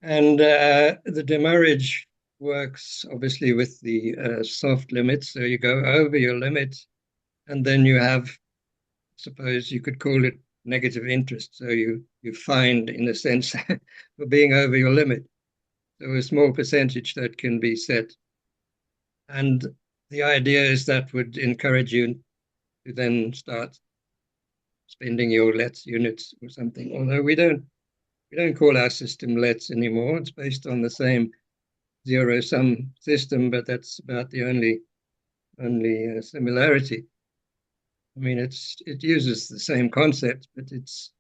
And the demurrage works obviously with the soft limits. So you go over your limit, and then you have, suppose you could call it negative interest. So you fined, in a sense, for being over your limit. So a small percentage that can be set. And the idea is that would encourage you to then start spending your LETS units or something. Although we don't call our system LETS anymore. It's based on the same zero-sum system, but that's about the only similarity. I mean, it uses the same concept, but it's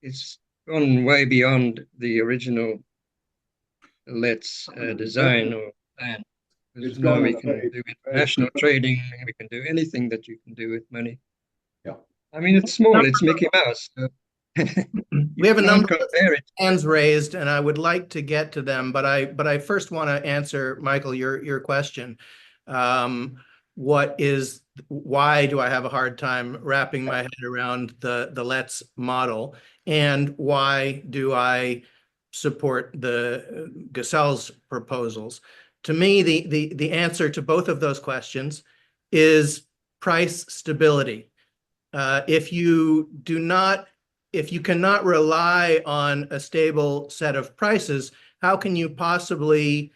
it's gone way beyond the original Let's design or plan. Because It's now gone we in a can very, do very international trading, we can do anything that you can do with money. yeah. I mean, it's small, it's Mickey Mouse. So We you have a can't number of compare it. hands raised, and I would like to get to them, but I first want to answer, Michael, your question. Why do I have a hard time wrapping my head around the Let's model, and why do I support the Gasell's proposals? To me, the answer to both of those questions is price stability. If you cannot rely on a stable set of prices, how can you possibly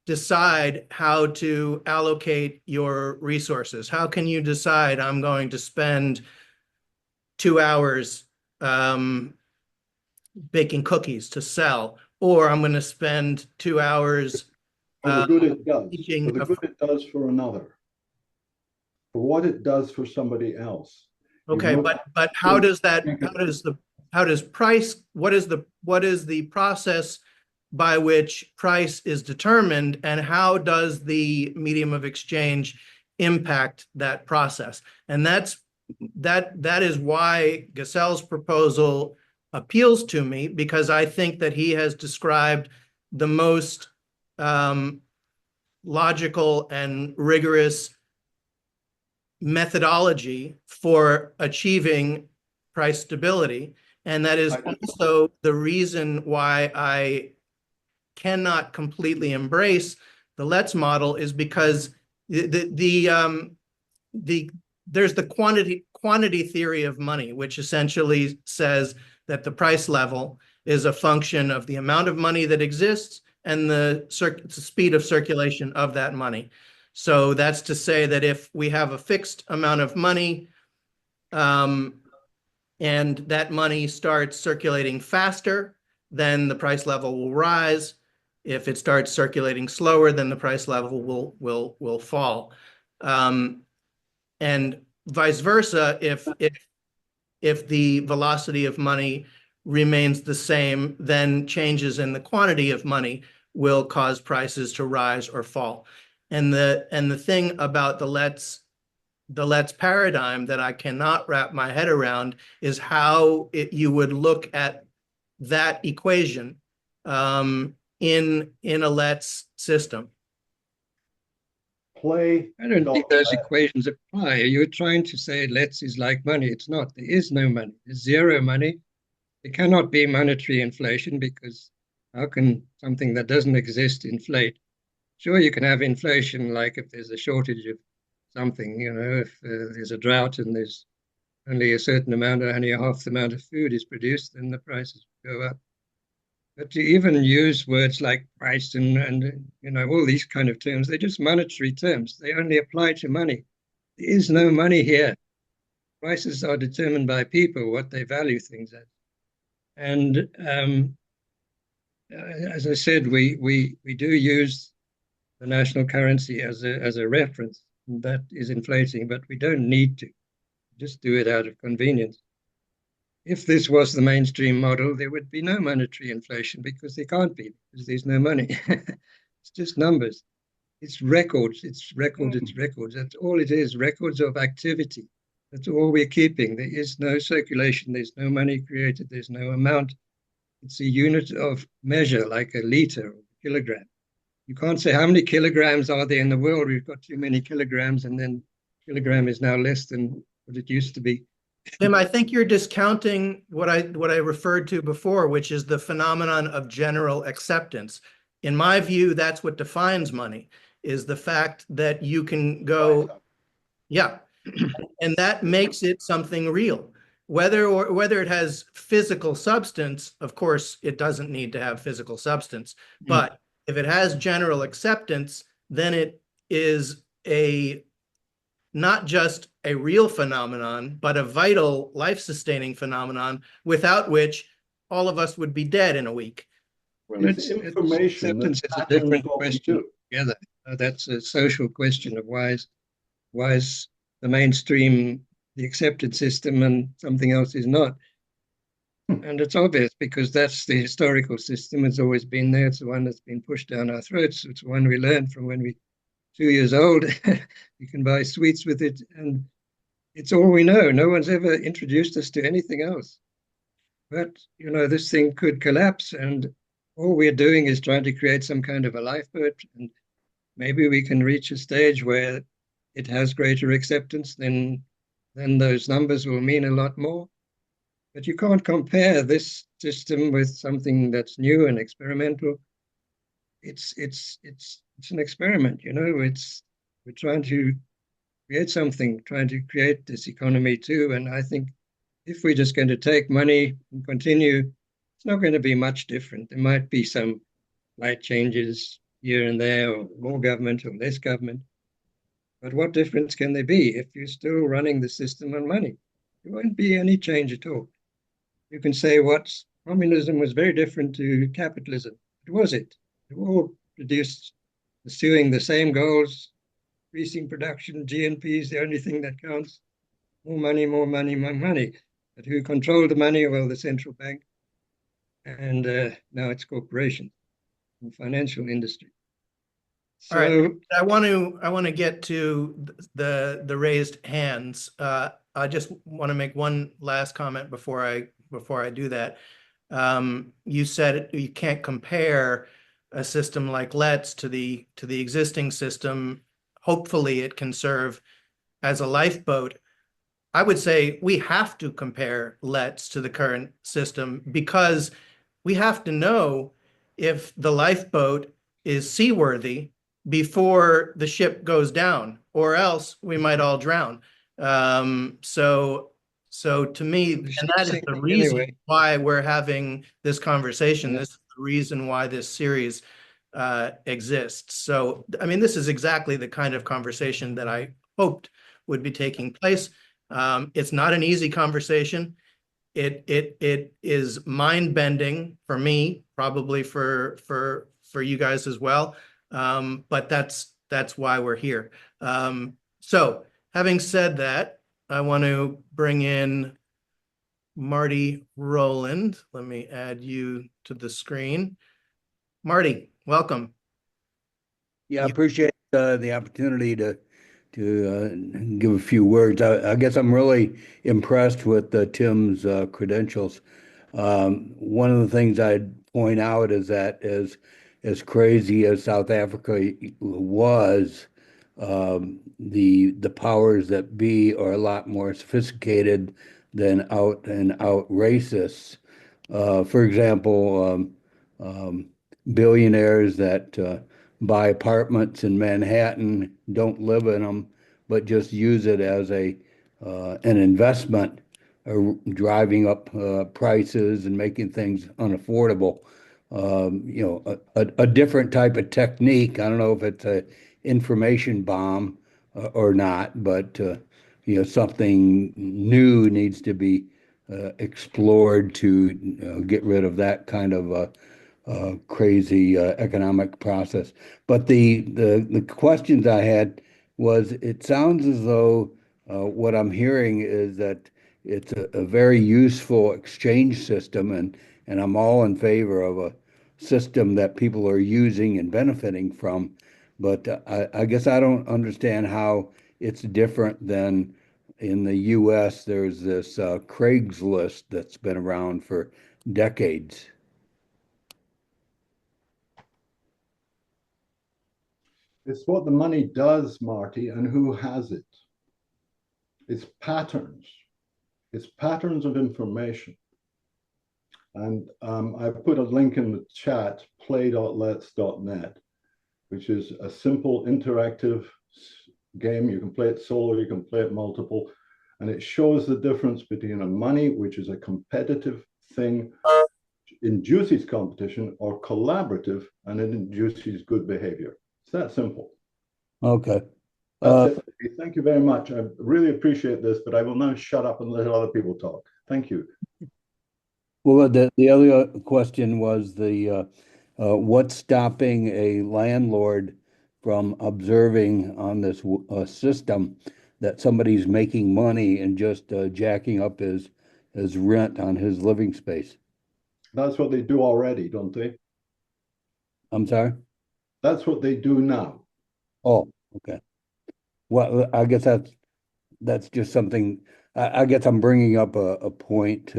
decide how to allocate your resources? How can you decide I'm going to spend 2 hours baking cookies to sell, or I'm going to spend 2 hours For the good it does, teaching for the good it does for another, for what it does for somebody else. Okay, but how does price, what is the process by which price is determined, and how does the medium of exchange impact that process? And that is why Gasell's proposal appeals to me, because I think that he has described the most logical and rigorous methodology for achieving price stability. And that is also the reason why I cannot completely embrace the Let's model, is because there's the quantity theory of money, which essentially says that the price level is a function of the amount of money that exists and the speed of circulation of that money. So that's to say that if we have a fixed amount of money, and that money starts circulating faster, then the price level will rise. If it starts circulating slower, then the price level will fall. And vice versa, if the velocity of money remains the same, then changes in the quantity of money will cause prices to rise or fall. And the thing about the Let's paradigm that I cannot wrap my head around is how you would look at that equation in a Let's system. Play. I don't think those equations apply. You're trying to say Let's is like money. It's not. There is no money. There's zero money. There cannot be monetary inflation, because how can something that doesn't exist inflate? Sure, you can have inflation, like if there's a shortage of something, if there's a drought and there's only a certain amount, or only half the amount of food is produced, then the prices go up. But to even use words like price and all these kind of terms, they're just monetary terms. They only apply to money. There is no money here. Prices are determined by people, what they value things at. And as I said, we do use the national currency as a reference. That is inflating, but we don't need to. Just do it out of convenience. If this was the mainstream model, there would be no monetary inflation, because there can't be, because there's no money. It's just numbers. It's records. It's records. It's records. That's all it is. Records of activity. That's all we're keeping. There is no circulation. There's no money created. There's no amount. It's a unit of measure, like a liter or a kilogram. You can't say how many kilograms are there in the world. We've got too many kilograms, and then kilogram is now less than what it used to be. Tim, I think you're discounting what I referred to before, which is the phenomenon of general acceptance. In my view, that's what defines money, is the fact that you can go, yeah, and that makes it something real. Whether it has physical substance, of course, it doesn't need to have physical substance. But if it has general acceptance, then it is not just a real phenomenon, but a vital, life-sustaining phenomenon, without which all of us would be dead in a week. Well, it's information. Acceptance is a different question altogether. That's a social question of why is the mainstream the accepted system and something else is not. And it's obvious because that's the historical system. It's always been there. It's the one that's been pushed down our throats. It's the one we learned from when we 2 years old. You can buy sweets with it, and it's all we know. No one's ever introduced us to anything else. But, this thing could collapse, and all we're doing is trying to create some kind of a lifeboat. And maybe we can reach a stage where it has greater acceptance, then those numbers will mean a lot more. But you can't compare this system with something that's new and experimental. It's an experiment, we're trying to create something, trying to create this economy too. And I think if we're just going to take money and continue, it's not going to be much different. There might be some light changes here and there, or more government or less government. But what difference can there be if you're still running the system on money? There won't be any change at all. You can say communism was very different to capitalism. It was it. They all produced, pursuing the same goals, increasing production. GNP is the only thing that counts. More money, more money, more money. But who controlled the money? Well, the central bank. And now it's corporations and financial industry. All right, So I want to get to the raised hands. I just want to make one last comment before I do that. You said you can't compare a system like Let's to the existing system. Hopefully, it can serve as a lifeboat. I would say we have to compare Let's to the current system because we have to know if the lifeboat is seaworthy before the ship goes down, or else we might all drown. So to me, and that is the reason anyway, why we're having this conversation. Yeah. This is the reason why this series exists. So, I mean, this is exactly the kind of conversation that I hoped would be taking place. It's not an easy conversation. It is mind-bending for me, probably for you guys as well. But that's why we're here. So having said that, I want to bring in Marty Rowland. Let me add you to the screen. Marty, welcome. Yeah, I appreciate the opportunity to give a few words. I guess I'm really impressed with Tim's credentials. One of the things I'd point out is that as crazy as South Africa was, the powers that be are a lot more sophisticated than out and out racists. For example, billionaires that buy apartments in Manhattan, don't live in them, but just use it as an investment, driving up prices and making things unaffordable. A different type of technique. I don't know if it's an information bomb or not, but something new needs to be explored to get rid of that kind of crazy economic process. But the questions I had was, it sounds as though what I'm hearing is that it's a very useful exchange system, and I'm all in favor of a system that people are using and benefiting from. But I guess I don't understand how it's different than in the US. There's this Craigslist that's been around for decades. It's what the money does, Marty, and who has it. It's patterns. It's patterns of information. And I've put a link in the chat, play.lets.net, which is a simple interactive game. You can play it solo, you can play it multiple, and it shows the difference between a money, which is a competitive thing, induces competition, or collaborative, and it induces good behavior. It's that simple. Okay. That's it. Thank you very much. I really appreciate this, but I will now shut up and let other people talk. Thank you. Well, the other question was what's stopping a landlord from observing on this system that somebody's making money and just jacking up as rent on his living space. That's what they do already, don't they? I'm sorry? That's what they do now. Oh, okay. Well, I guess that's just something, I guess I'm bringing up a point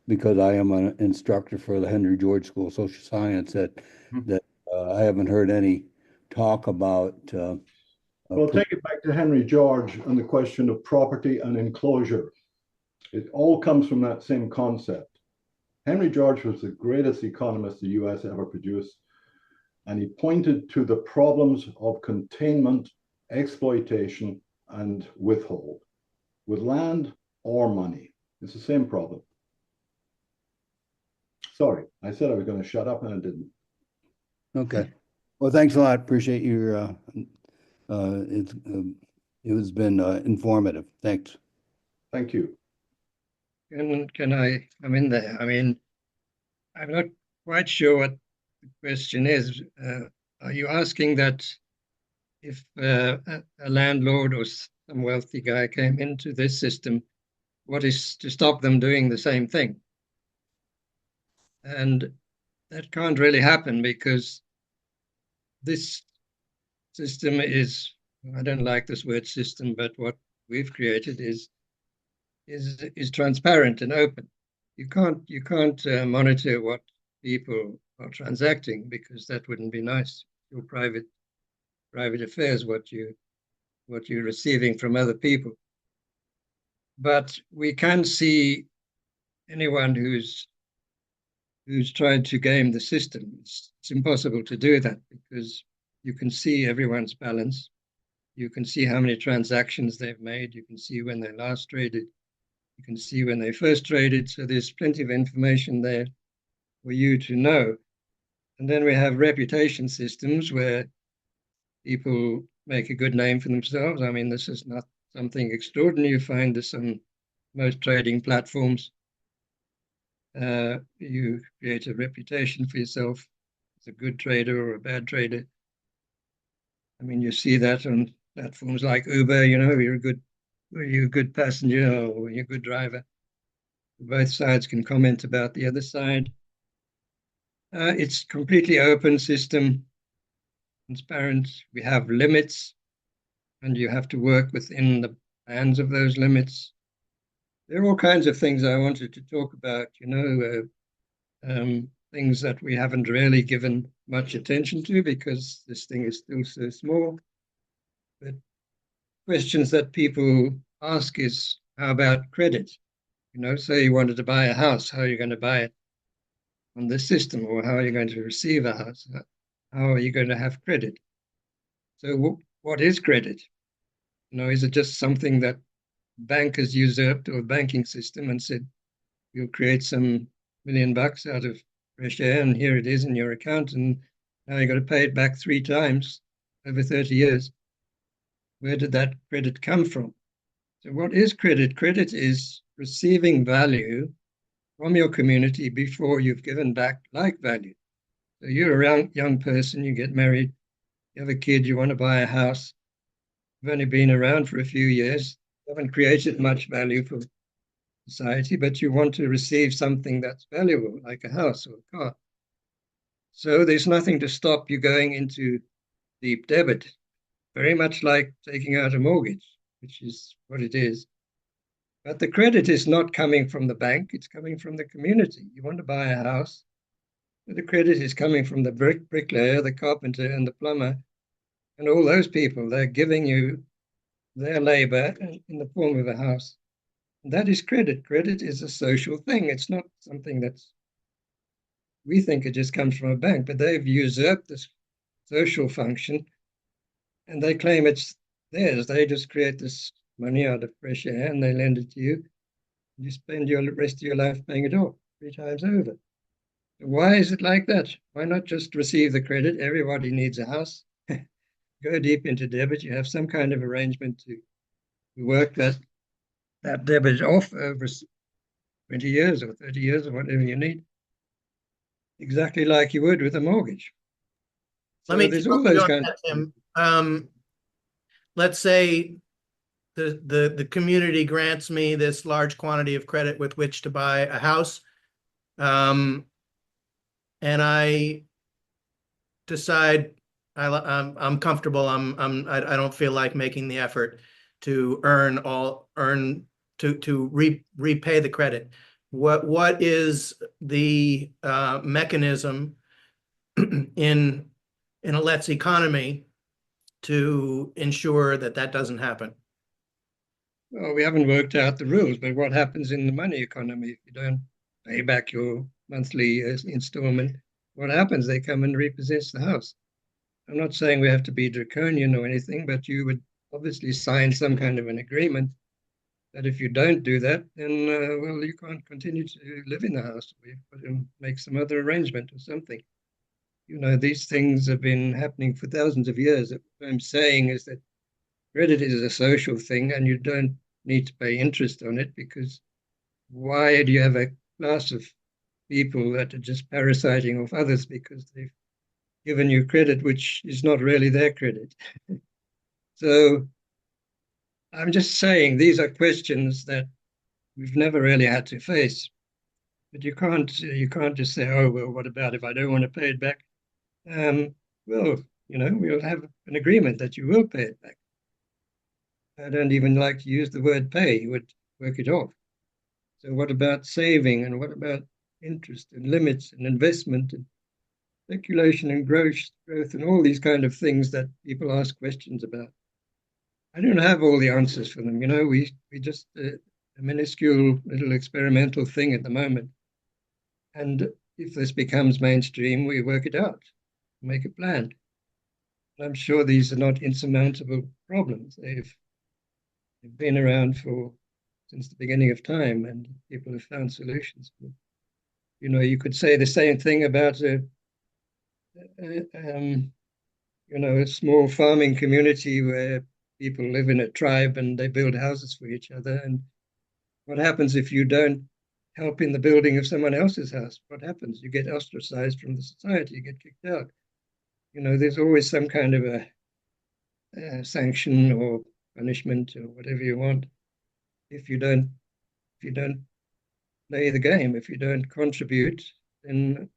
because I am an instructor for the Henry George School of Social Science that I haven't heard any talk about. Well, take it back to Henry George and the question of property and enclosure. It all comes from that same concept. Henry George was the greatest economist the US ever produced, and he pointed to the problems of containment, exploitation, and withhold with land or money. It's the same problem. Sorry, I said I was going to shut up and I didn't. Okay. Well, thanks a lot. Appreciate your, it has been informative. Thanks. Thank you. Can I come in there? I mean, I'm not quite sure what the question is. Are you asking that if a landlord or some wealthy guy came into this system, what is to stop them doing the same thing? And that can't really happen because this system is, I don't like this word system, but what we've created is transparent and open. You can't monitor what people are transacting because that wouldn't be nice. Your private affairs, what you're receiving from other people. But we can see anyone who's trying to game the system. It's impossible to do that because you can see everyone's balance. You can see how many transactions they've made. You can see when they last traded. You can see when they first traded. So there's plenty of information there for you to know. And then we have reputation systems where people make a good name for themselves. I mean, this is not something extraordinary. You find this on most trading platforms. You create a reputation for yourself as a good trader or a bad trader. I mean, you see that on platforms like Uber, you're a good passenger or you're a good driver. Both sides can comment about the other side. It's completely open system, transparent. We have limits, and you have to work within the bands of those limits. There are all kinds of things I wanted to talk about, things that we haven't really given much attention to because this thing is still so small. But questions that people ask is, how about credit? Say you wanted to buy a house, how are you going to buy it on this system, or how are you going to receive a house? How are you going to have credit? So what is credit? Is it just something that bankers usurped or banking system and said, you'll create some $1 million out of fresh air and here it is in your account and now you've got to pay it back 3 times over 30 years. Where did that credit come from? So what is credit? Credit is receiving value from your community before you've given back like value. So you're a young person, you get married, you have a kid, you want to buy a house. You've only been around for a few years, you haven't created much value for society, but you want to receive something that's valuable, like a house or a car. So there's nothing to stop you going into deep debit, very much like taking out a mortgage, which is what it is. But the credit is not coming from the bank, it's coming from the community. You want to buy a house, but the credit is coming from the bricklayer, the carpenter, and the plumber, and all those people. They're giving you their labor in the form of a house. And that is credit. Credit is a social thing. It's not something that's, we think it just comes from a bank, but they've usurped this social function and they claim it's theirs. They just create this money out of fresh air and they lend it to you. You spend your rest of your life paying it off 3 times over. Why is it like that? Why not just receive the credit? Everybody needs a house. Go deep into debit. You have some kind of arrangement to work that debit off over 20 years or 30 years or whatever you need. Exactly like you would with a mortgage. Let me there's all those on kinds that, Tim. Let's say the community grants me this large quantity of credit with which to buy a house. And I decide I'm comfortable. I don't feel like making the effort to repay the credit. What is the mechanism in a let's economy to ensure that that doesn't happen? Well, we haven't worked out the rules, but what happens in the money economy if you don't pay back your monthly installment? What happens? They come and repossess the house. I'm not saying we have to be draconian or anything, but you would obviously sign some kind of an agreement that if you don't do that, then, well, you can't continue to live in the house. We've got to make some other arrangement or something. You know, these things have been happening for thousands of years. What I'm saying is that credit is a social thing and you don't need to pay interest on it, because why do you have a class of people that are just parasiting off others because they've given you credit which is not really their credit? So I'm just saying these are questions that we've never really had to face. But you can't just say, oh, well, what about if I don't want to pay it back? Well, you know, we'll have an agreement that you will pay it back. I don't even like to use the word pay. You would work it off. So what about saving, and what about interest and limits and investment and speculation and growth and all these kind of things that people ask questions about? I don't have all the answers for them. You know, we just a minuscule little experimental thing at the moment. And if this becomes mainstream, we work it out, make a plan. I'm sure these are not insurmountable problems. They've been around since the beginning of time, and people have found solutions. You know, you could say the same thing about you know, a small farming community where people live in a tribe and they build houses for each other. And what happens if you don't help in the building of someone else's house? What happens? You get ostracized from the society, you get kicked out. You know, there's always some kind of a sanction or punishment or whatever you want if you don't play the game. If you don't contribute, then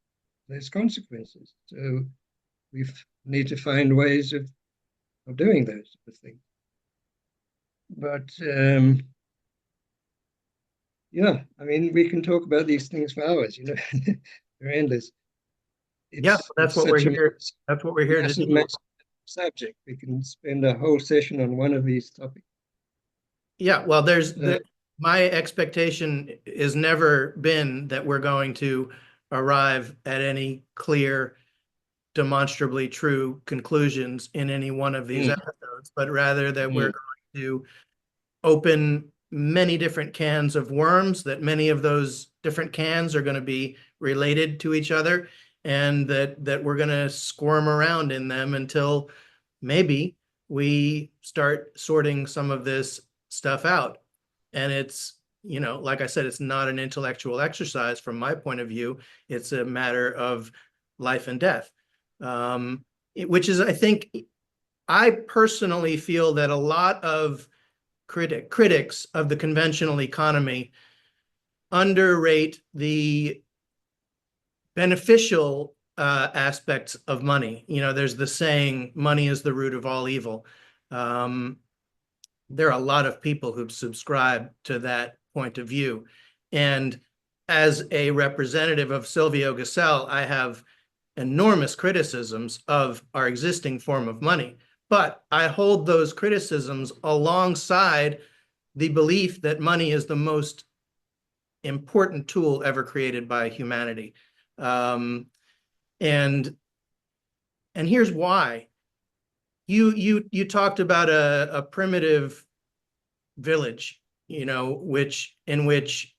there's consequences. So we need to find ways of doing those sort of things. But yeah, I mean, we can talk about these things for hours. You know, they're endless. That's what we're here. That's what we're here to do. Subject. We can spend a whole session on one of these topics. Yeah, well, my expectation has never been that we're going to arrive at any clear, demonstrably true conclusions in any one of these episodes, but rather that we're going to open many different cans of worms, that many of those different cans are going to be related to each other, and that we're going to squirm around in them until maybe we start sorting some of this stuff out. And it's, you know, like I said, it's not an intellectual exercise from my point of view. It's a matter of life and death, which is, I think, I personally feel that a lot of critics of the conventional economy underrate the beneficial aspects of money. You know, there's the saying, money is the root of all evil. There are a lot of people who subscribe to that point of view. And as a representative of Silvio Gesell, I have enormous criticisms of our existing form of money. But I hold those criticisms alongside the belief that money is the most important tool ever created by humanity. And here's why. You talked about a primitive village, you know, in which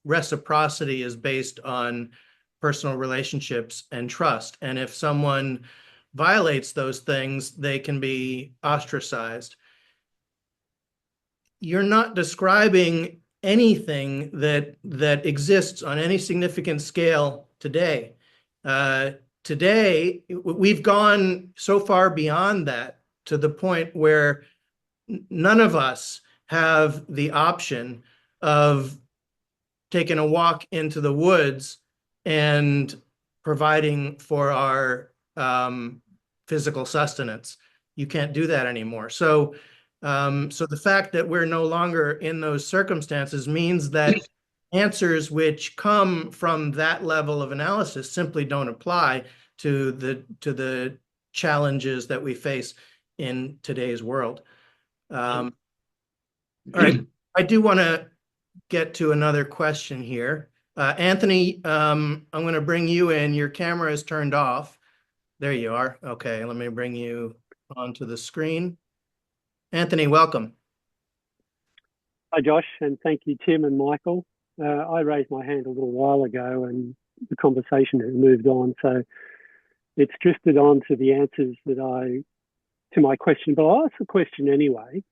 reciprocity is based on personal relationships and trust. And if someone violates those things, they can be ostracized. You're not describing anything that exists on any significant scale today. Today, we've gone so far beyond that, to the point where none of us have the option of taking a walk into the woods and providing for our physical sustenance. You can't do that anymore. So the fact that we're no longer in those circumstances means that answers which come from that level of analysis simply don't apply to the challenges that we face in today's world. All right, I do want to get to another question here. Anthony, I'm going to bring you in. Your camera is turned off. There you are. Okay, let me bring you onto the screen. Anthony, welcome. Hi, Josh, and thank you, Tim and Michael. I raised my hand a little while ago and the conversation has moved on, so it's drifted on to the answers to my question, but I'll ask the question anyway.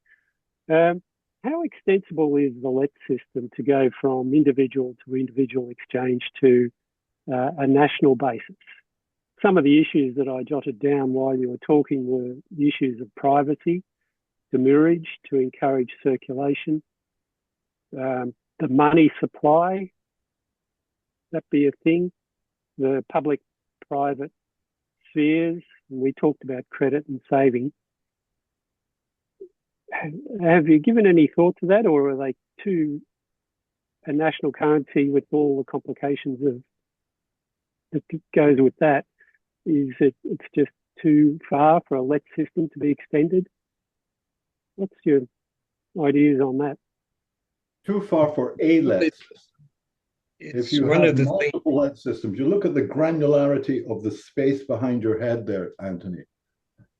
How extensible is the LET system to go from individual to individual exchange to a national basis? Some of the issues that I jotted down while you were talking were the issues of privacy, demurrage to encourage circulation, the money supply, that be a thing, the public-private spheres, and we talked about credit and saving. Have you given any thought to that, or are they a national currency with all the complications that goes with that? It's just too far for a LET system to be extended? What's your ideas on that? Too far for a LET system. If you have multiple LET systems, you look at the granularity of the space behind your head there, Anthony,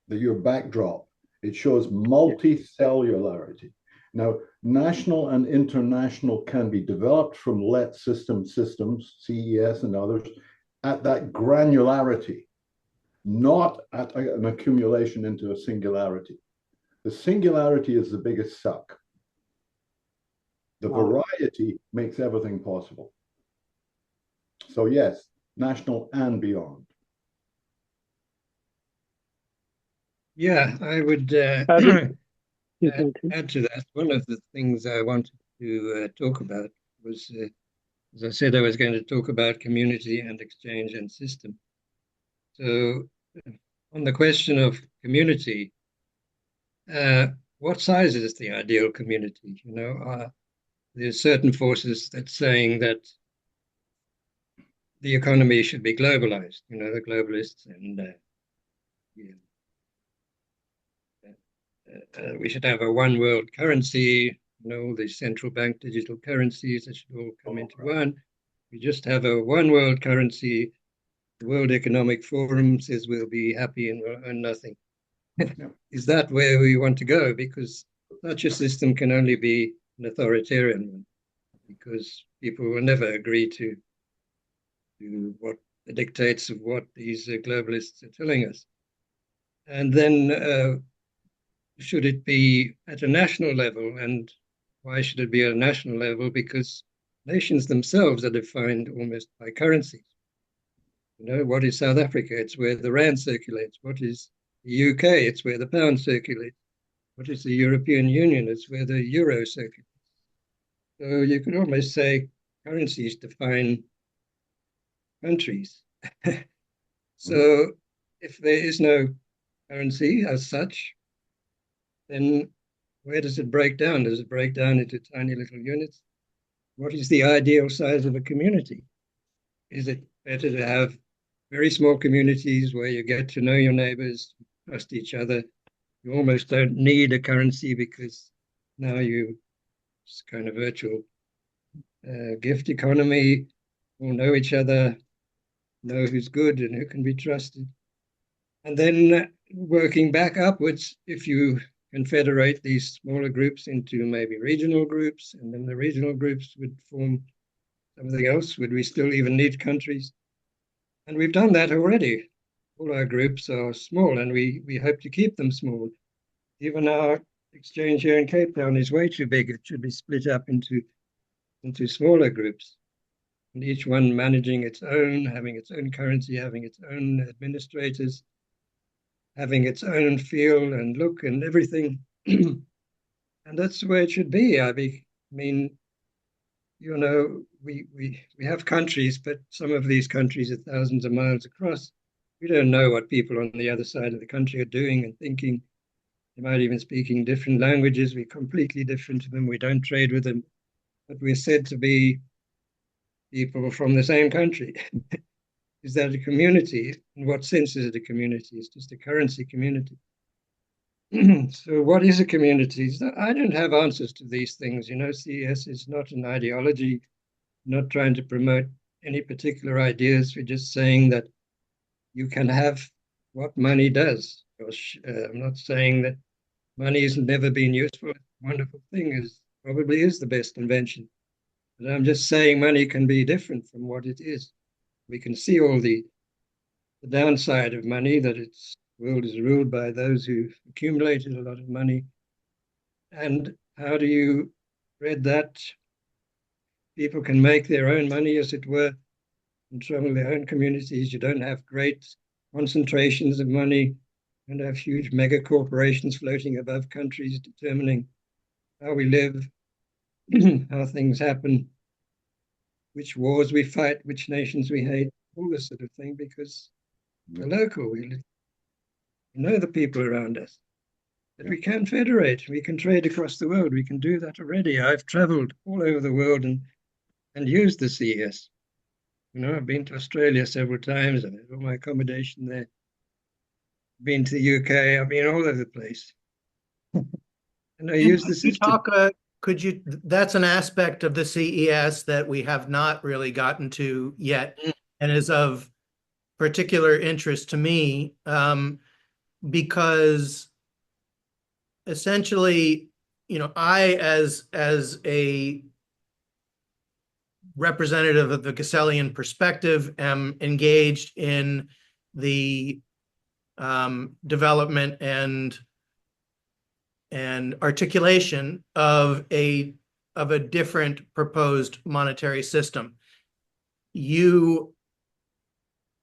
your backdrop. It shows multicellularity. Now, national and international can be developed from LET systems, CES and others, at that granularity, not at an accumulation into a singularity. The singularity is the biggest suck. The variety makes everything possible. So yes, national and beyond. Yeah, I would add to that. One of the things I wanted to talk about was, as I said, I was going to talk about community and exchange and system. So on the question of community, what size is the ideal community? You know, there's certain forces that's saying that the economy should be globalized, you know, the globalists, and we should have a one world currency, you know, the central bank digital currencies that should all come into one. We just have a one world currency. The World Economic Forum says we'll be happy and we'll own nothing. Is that where we want to go? Because such a system can only be an authoritarian one, because people will never agree to what the dictates of what these globalists are telling us. And then should it be at a national level? And why should it be at a national level? Because nations themselves are defined almost by currencies. You know, what is South Africa? It's where the rand circulates. What is the UK? It's where the pound circulates. What is the European Union? It's where the euro circulates. So you could almost say currencies define countries. So if there is no currency as such, then where does it break down? Does it break down into tiny little units? What is the ideal size of a community? Is it better to have very small communities where you get to know your neighbors, trust each other? You almost don't need a currency because now it's kind of virtual gift economy. All know each other, know who's good and who can be trusted. And then working back upwards, if you confederate these smaller groups into maybe regional groups, and then the regional groups would form something else, would we still even need countries? And we've done that already. All our groups are small and we hope to keep them small. Even our exchange here in Cape Town is way too big. It should be split up into smaller groups, and each one managing its own, having its own currency, having its own administrators, having its own feel and look and everything. And that's the way it should be. I mean, we have countries, but some of these countries are thousands of miles across. We don't know what people on the other side of the country are doing and thinking. They might even speaking different languages. We're completely different to them. We don't trade with them, but we're said to be people from the same country. Is that a community? In what sense is it a community? It's just a currency community. So what is a community? I don't have answers to these things. CES is not an ideology, not trying to promote any particular ideas. We're just saying that you can have what money does. I'm not saying that money has never been useful. It's a wonderful thing. It probably is the best invention. But I'm just saying money can be different from what it is. We can see all the downside of money, that the world is ruled by those who've accumulated a lot of money. And how do you spread that? People can make their own money, as it were, control their own communities. You don't have great concentrations of money. You don't have huge mega corporations floating above countries determining how we live, how things happen, which wars we fight, which nations we hate, all this sort of thing, because we're local. We know the people around us. But we can federate. We can trade across the world. We can do that already. I've traveled all over the world and used the CES. I've been to Australia several times. I've had all my accommodation there. Been to the UK. I've been all over the place. And I use the system. That's an aspect of the CES that we have not really gotten to yet, and is of particular interest to me, because essentially, I, as a representative of the Gassellian perspective, am engaged in the development and articulation of a different proposed monetary system. You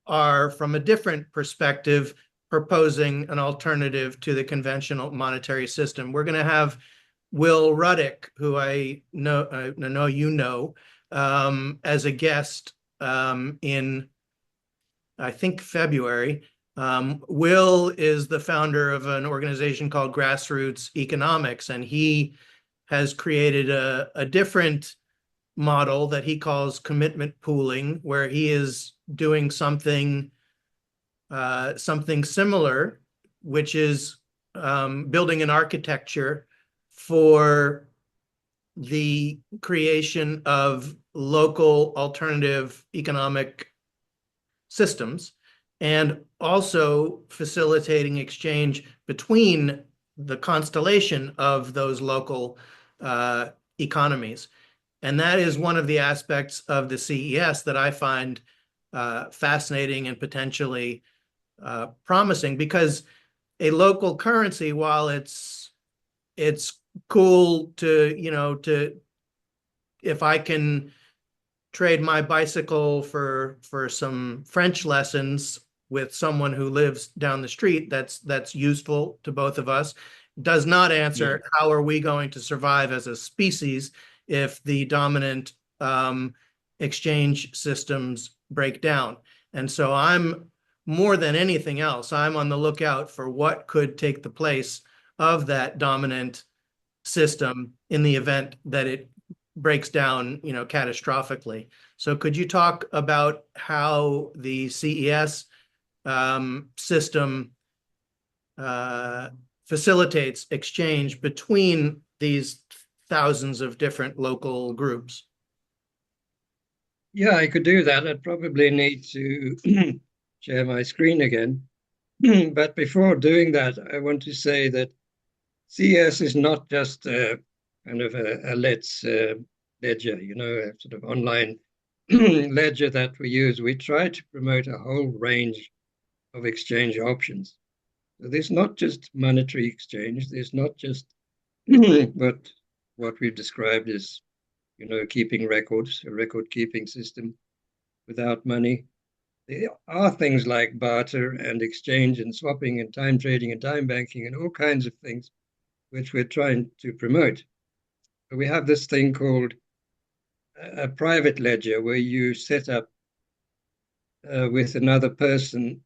are, from a different perspective, proposing an alternative to the conventional monetary system. We're going to have Will Ruddick, who I know as a guest in, I think, February. Will is the founder of an organization called Grassroots Economics, and he has created a different model that he calls commitment pooling, where he is doing something similar, which is building an architecture for the creation of local alternative economic systems, and also facilitating exchange between the constellation of those local economies. And that is one of the aspects of the CES that I find fascinating and potentially promising, because a local currency, while it's cool to if I can trade my bicycle for some French lessons with someone who lives down the street, that's useful to both of us, does not answer how are we going to survive as a species if the dominant exchange systems break down. And so I'm, more than anything else, I'm on the lookout for what could take the place of that dominant system in the event that it breaks down, catastrophically. So could you talk about how the CES system facilitates exchange between these thousands of different local groups? Yeah, I could do that. I'd probably need to share my screen again. But before doing that, I want to say that CS is not just kind of a Let's ledger, a sort of online ledger that we use. We try to promote a whole range of exchange options. So there's not just monetary exchange. There's not just what we've described as, keeping records, a record-keeping system without money. There are things like barter and exchange and swapping and time trading and time banking and all kinds of things which we're trying to promote. We have this thing called a private ledger where you set up with another person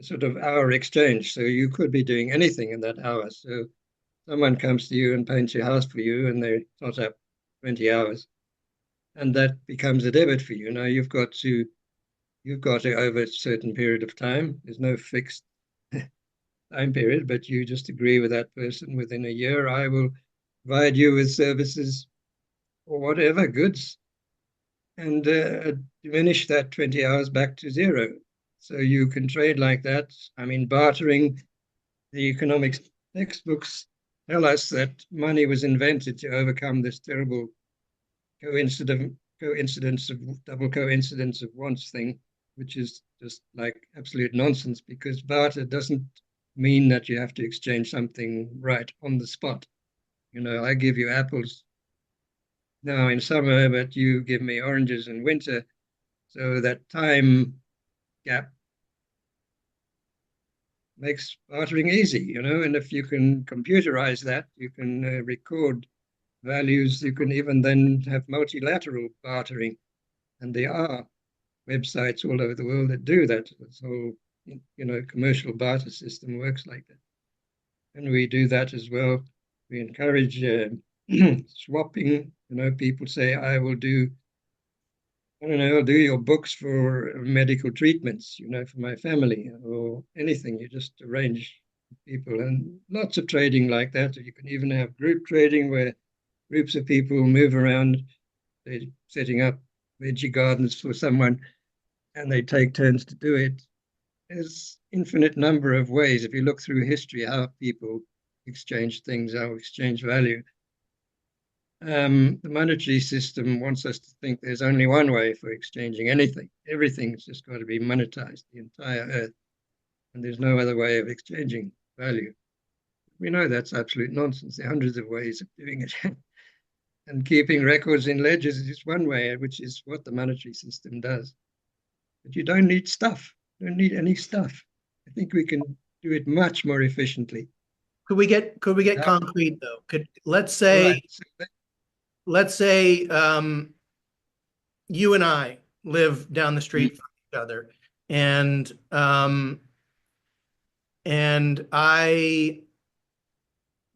sort of hour exchange. So you could be doing anything in that hour. So someone comes to you and paints your house for you, and they tot up 20 hours, and that becomes a debit for you. Now you've got to over a certain period of time. There's no fixed time period, but you just agree with that person within a year. I will provide you with services or whatever goods, and diminish that 20 hours back to zero. So you can trade like that. I mean, bartering, the economics textbooks tell us that money was invented to overcome this terrible double coincidence of wants thing, which is just like absolute nonsense, because barter doesn't mean that you have to exchange something right on the spot. You know, I give you apples now in summer, but you give me oranges in winter. So that time gap makes bartering easy, you know, and if you can computerize that, you can record values. You can even then have multilateral bartering, and there are websites all over the world that do that. This whole, you know, commercial barter system works like that, and we do that as well. We encourage swapping. You know, people say, I don't know, I'll do your books for medical treatments, you know, for my family or anything. You just arrange people, and lots of trading like that. You can even have group trading where groups of people move around. They're setting up veggie gardens for someone, and they take turns to do it. There's infinite number of ways. If you look through history, how people exchange things, how exchange value. The monetary system wants us to think there's only one way for exchanging anything. Everything's just got to be monetized, the entire earth, and there's no other way of exchanging value. We know that's absolute nonsense. There are hundreds of ways of doing it. And keeping records in ledgers is one way, which is what the monetary system does. But you don't need stuff. You don't need any stuff. I think we can do it much more efficiently. Could we get Yeah. concrete though? Let's Right. say you and I live down the street from each other, and I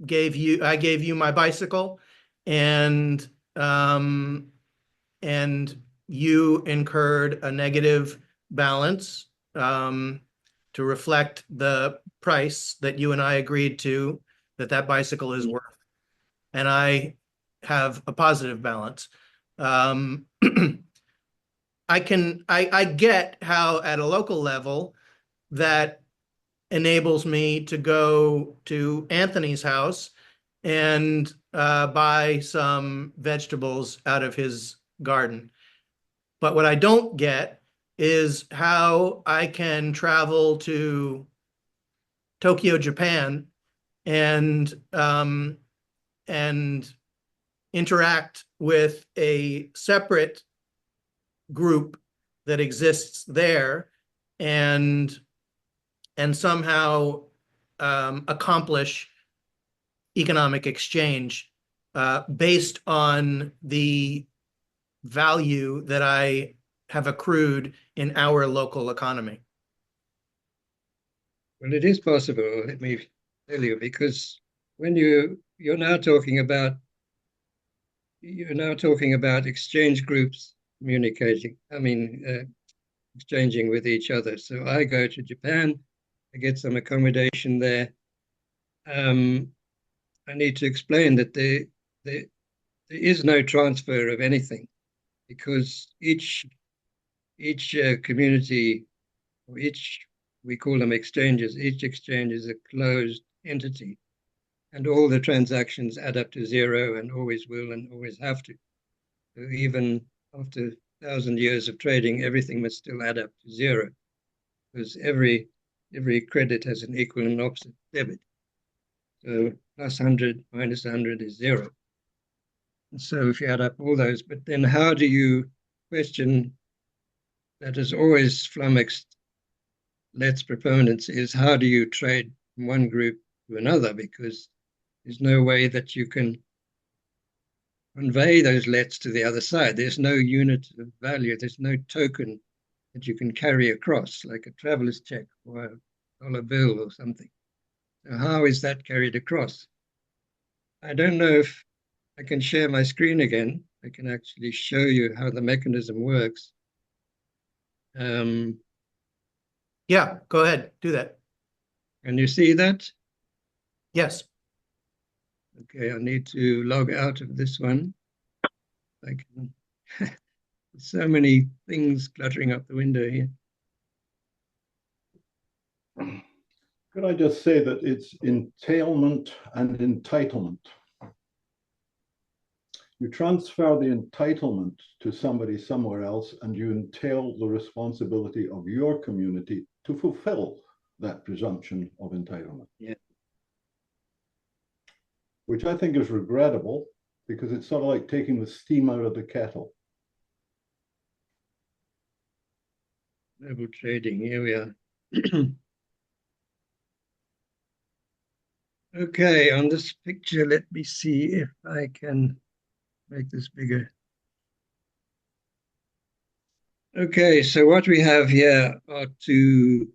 gave you my bicycle, and you incurred a negative balance to reflect the price that you and I agreed to that bicycle is worth, and I have a positive balance. I get how at a local level that enables me to go to Anthony's house and buy some vegetables out of his garden. But what I don't get is how I can travel to Tokyo, Japan, and interact with a separate group that exists there, and somehow accomplish economic exchange based on the value that I have accrued in our local economy. Well, it is possible, let me tell you, because when you're now talking about exchange groups communicating, exchanging with each other. So I go to Japan, I get some accommodation there. I need to explain that there is no transfer of anything, because each community, or we call them exchanges, each exchange is a closed entity, and all the transactions add up to zero and always will and always have to. So even after 1,000 years of trading, everything must still add up to zero, because every credit has an equal and opposite debit. So plus 100 minus 100 is zero. And so if you add up all those, but then how do you question that has always flummoxed Let's proponents is, how do you trade from one group to another? Because There's no way that you can convey those lets to the other side. There's no unit of value. There's no token that you can carry across, like a traveler's check or a dollar bill or something. So how is that carried across? I don't know if I can share my screen again. I can actually show you how the mechanism works. Yeah, go ahead, do that. Can you see that? Yes. Okay, I need to log out of this one. I can. So many things cluttering up the window here. Could I just say that it's entailment and entitlement? You transfer the entitlement to somebody somewhere else, and you entail the responsibility of your community to fulfill that presumption of entitlement. Yeah. Which I think is regrettable, because it's sort of like taking the steam out of the kettle. Global trading, here we are. Okay, on this picture, let me see if I can make this bigger. Okay, so what we have here are two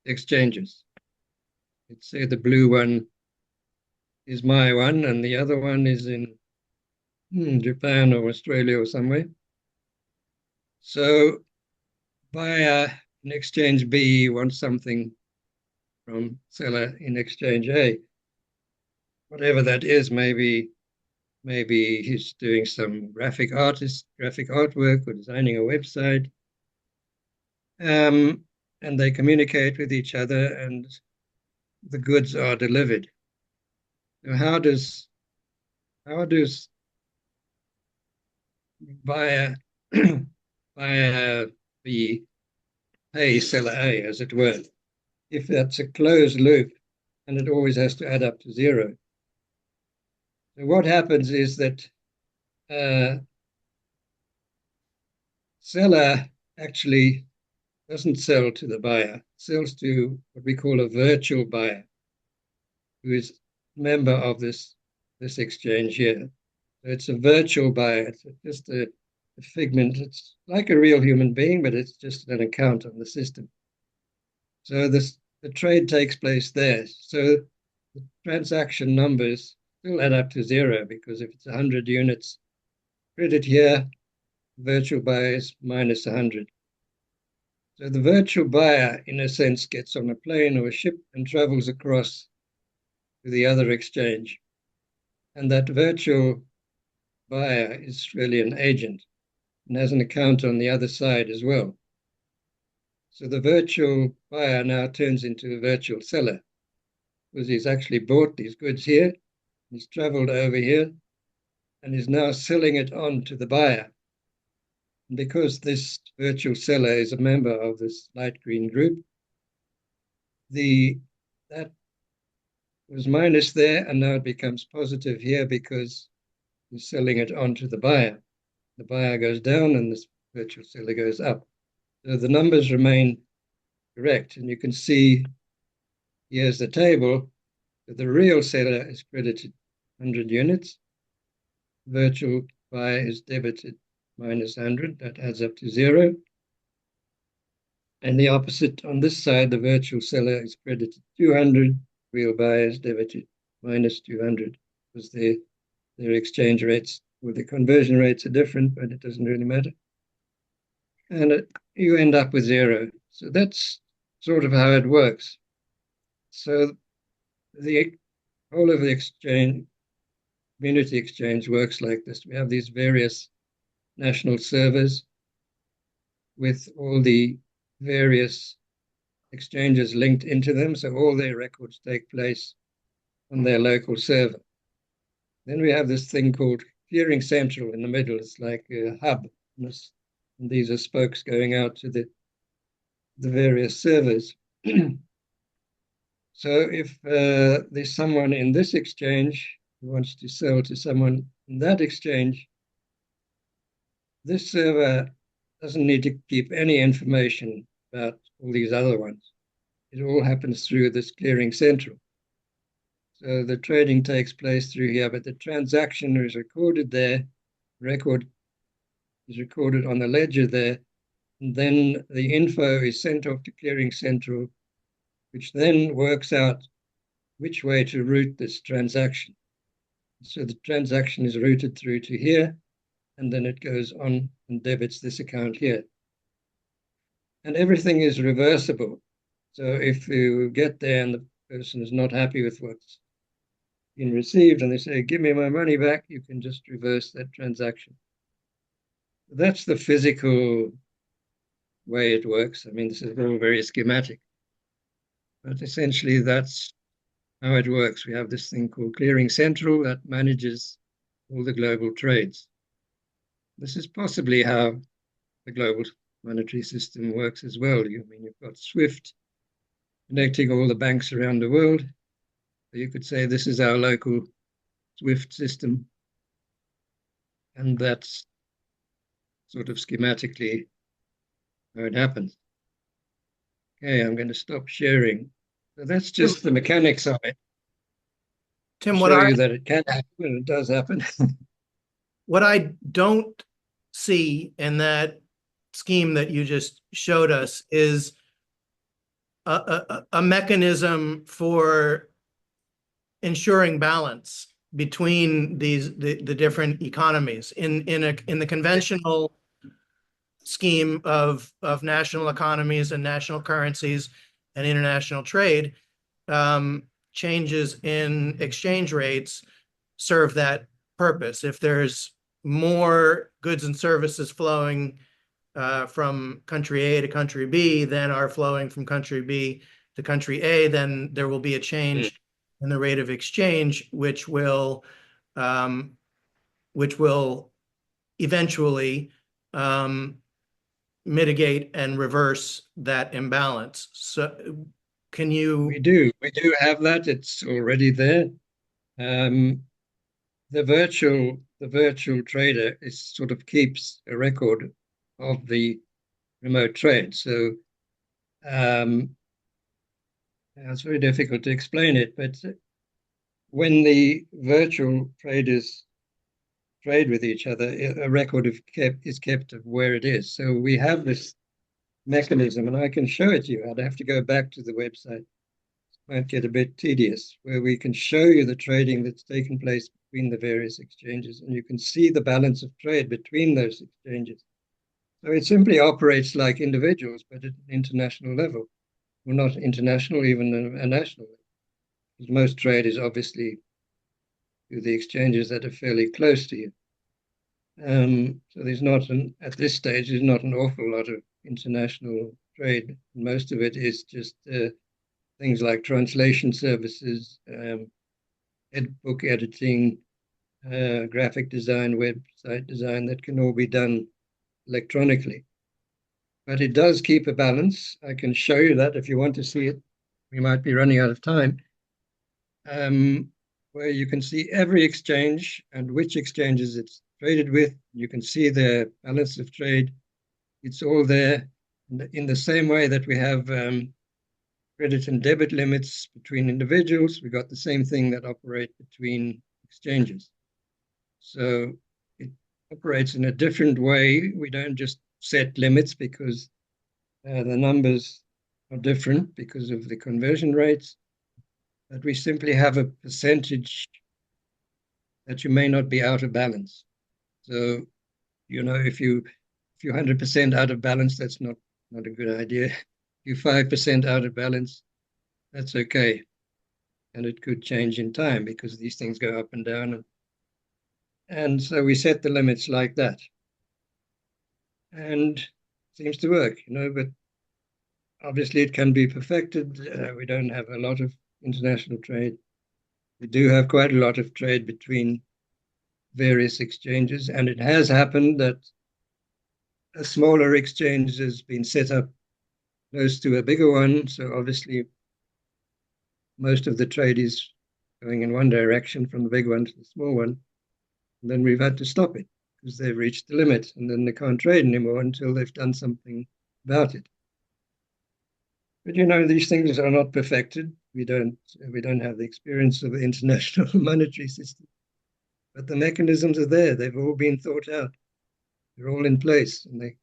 exchanges. Let's say the blue one is my one, and the other one is in Japan or Australia or somewhere. So buyer in exchange B wants something from seller in exchange A. Whatever that is, maybe he's doing some graphic artwork or designing a website. And they communicate with each other and the goods are delivered. So how does buyer buyer B pay seller A, as it were, if that's a closed loop and it always has to add up to zero? So what happens is that seller actually doesn't sell to the buyer, sells to what we call a virtual buyer, who is a member of this exchange here. So it's a virtual buyer. It's just a figment. It's like a real human being, but it's just an account on the system. So the trade takes place there. So the transaction numbers still add up to zero, because if it's 100 units, credit here, virtual buyer is minus 100. So the virtual buyer, in a sense, gets on a plane or a ship and travels across to the other exchange. And that virtual buyer is really an agent and has an account on the other side as well. So the virtual buyer now turns into a virtual seller, because he's actually bought these goods here, he's traveled over here, and is now selling it on to the buyer. And because this virtual seller is a member of this light green group, that was minus there, and now it becomes positive here because he's selling it on to the buyer. The buyer goes down and this virtual seller goes up. So the numbers remain correct, and you can see here's the table. The real seller is credited 100 units. Virtual buyer is debited minus 100. That adds up to zero. And the opposite on this side, the virtual seller is credited 200. Real buyer is debited minus 200, because their exchange rates or the conversion rates are different, but it doesn't really matter. And you end up with zero. So that's sort of how it works. So the whole of the exchange, community exchange, works like this. We have these various national servers with all the various exchanges linked into them. So all their records take place on their local server. Then we have this thing called clearing central in the middle. It's like a hub. And these are spokes going out to the various servers. So if there's someone in this exchange who wants to sell to someone in that exchange, this server doesn't need to keep any information about all these other ones. It all happens through this clearing central. So the trading takes place through here, but the transaction is recorded there. Record is recorded on the ledger there. And then the info is sent off to Clearing Central, which then works out which way to route this transaction. So the transaction is routed through to here, and then it goes on and debits this account here. And everything is reversible. So if you get there and the person is not happy with what's been received and they say, give me my money back, you can just reverse that transaction. That's the physical way it works. I mean, this is all very schematic, but essentially that's how it works. We have this thing called Clearing Central that manages all the global trades. This is possibly how the global monetary system works as well. I mean, you've got SWIFT connecting all the banks around the world. So you could say this is our local SWIFT system. And that's sort of schematically how it happens. Okay, I'm going to stop sharing. So that's just the mechanics of it. Tim, Show you that it can happen and it does happen. what I don't see in that scheme that you just showed us is a mechanism for ensuring balance between the different economies in the conventional scheme of national economies and national currencies and international trade. Changes in exchange rates serve that purpose. If there's more goods and services flowing from country A to country B than are flowing from country B to country A, then there will be a change in the rate of exchange, which will eventually mitigate and reverse that imbalance. So can you? We do have that. It's already there. The virtual trader sort of keeps a record of the remote trade. So it's very difficult to explain it, but when the virtual traders trade with each other, a record is kept of where it is. So we have this mechanism, and I can show it to you. I'd have to go back to the website. It might get a bit tedious, where we can show you the trading that's taken place between the various exchanges, and you can see the balance of trade between those exchanges. So it simply operates like individuals, but at an international level. Well, not international, even a national level. Because most trade is obviously through the exchanges that are fairly close to you. So there's not at this stage, there's not an awful lot of international trade. Most of it is just things like translation services, book editing, graphic design, website design, that can all be done electronically. But it does keep a balance. I can show you that if you want to see it. We might be running out of time. Where you can see every exchange and which exchanges it's traded with. You can see the balance of trade. It's all there in the same way that we have credit and debit limits between individuals. We got the same thing that operate between exchanges. So it operates in a different way. We don't just set limits because the numbers are different because of the conversion rates, but we simply have a percentage that you may not be out of balance. So, if you're 100% out of balance, that's not a good idea. If you're 5% out of balance, that's okay. And it could change in time because these things go up and down. And so we set the limits like that. And it seems to work, but obviously it can be perfected. We don't have a lot of international trade. We do have quite a lot of trade between various exchanges, and it has happened that a smaller exchange has been set up close to a bigger one. So obviously most of the trade is going in one direction from the big one to the small one. And then we've had to stop it because they've reached the limit, and then they can't trade anymore until they've done something about it. But these things are not perfected. we don't have the experience of the international monetary system. But the mechanisms are there. They've all been thought out. They're all in place. And there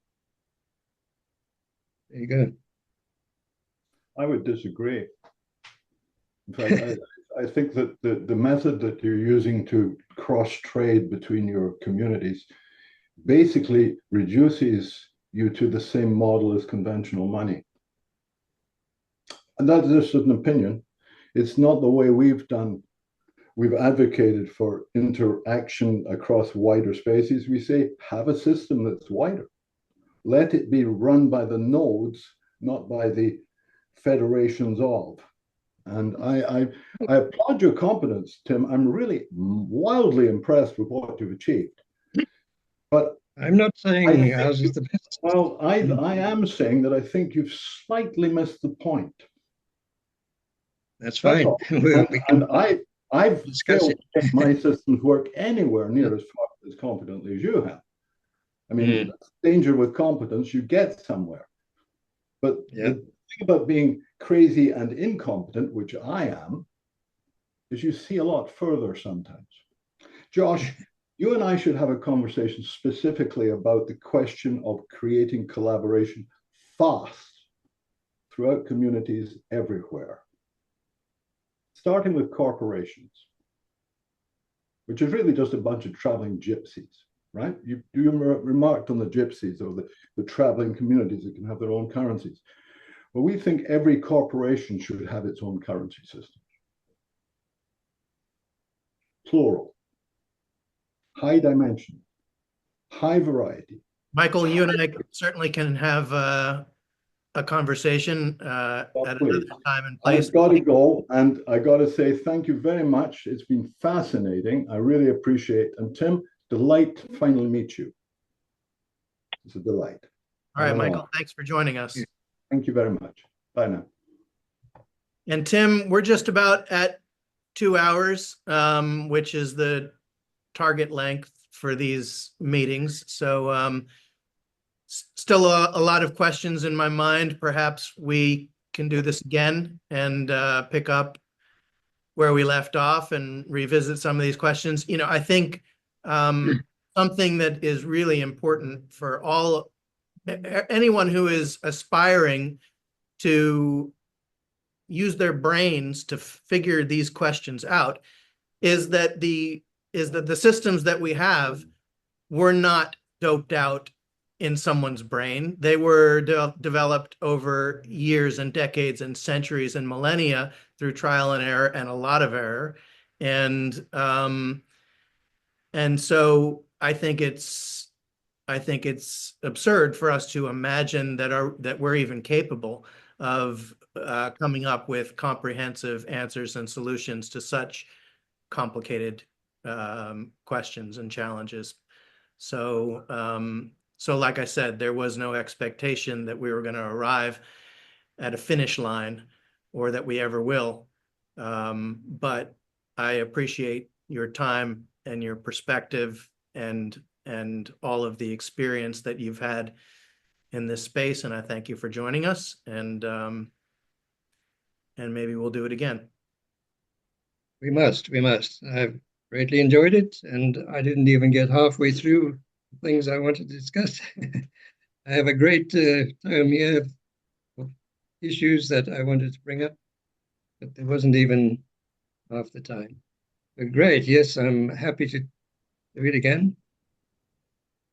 you go. I would disagree. In fact, I think that the method that you're using to cross-trade between your communities basically reduces you to the same model as conventional money. And that's just an opinion. It's not the way we've done. We've advocated for interaction across wider spaces. We say, have a system that's wider. Let it be run by the nodes, not by the federations of. And I applaud your competence, Tim. I'm really wildly impressed with what you've achieved. But I'm not saying ours is the best. well, I am saying that I think you've slightly missed the point. That's fine. And I've discuss failed it. to make my systems work anywhere near as competently as you have. I mean, danger with competence, you get somewhere. But the thing about being crazy and incompetent, which I am, is you see a lot further sometimes. Josh, you and I should have a conversation specifically about the question of creating collaboration fast throughout communities everywhere. Starting with corporations, which is really just a bunch of traveling gypsies, right? You remarked on the gypsies or the traveling communities that can have their own currencies. Well, we think every corporation should have its own currency system. Plural. High dimension. High variety. Michael, you and I certainly can have a conversation at another time and place. I've got to go, and I got to say thank you very much. It's been fascinating. I really appreciate it. And Tim, delight to finally meet you. It's a delight. All right, Michael, thanks for joining us. Thank you very much. Bye now. And Tim, we're just about at 2 hours, which is the target length for these meetings. So still a lot of questions in my mind. Perhaps we can do this again and pick up where we left off and revisit some of these questions. You know, I think something that is really important for anyone who is aspiring to use their brains to figure these questions out is that the systems that we have were not doped out in someone's brain. They were developed over years and decades and centuries and millennia through trial and error and a lot of error. And so I think it's absurd for us to imagine that we're even capable of coming up with comprehensive answers and solutions to such complicated questions and challenges. So like I said, there was no expectation that we were going to arrive at a finish line or that we ever will. But I appreciate your time and your perspective and all of the experience that you've had in this space. And I thank you for joining us, and maybe we'll do it again. We must. I've greatly enjoyed it, and I didn't even get halfway through things I wanted to discuss. I have a great time here of issues that I wanted to bring up, but there wasn't even half the time. But great, yes, I'm happy to do it again.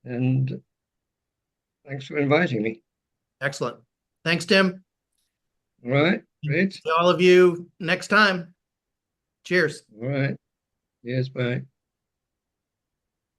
And thanks for inviting me. Excellent. Thanks, Tim. All right, great. See all of you next time. Cheers. All right. Yes, bye.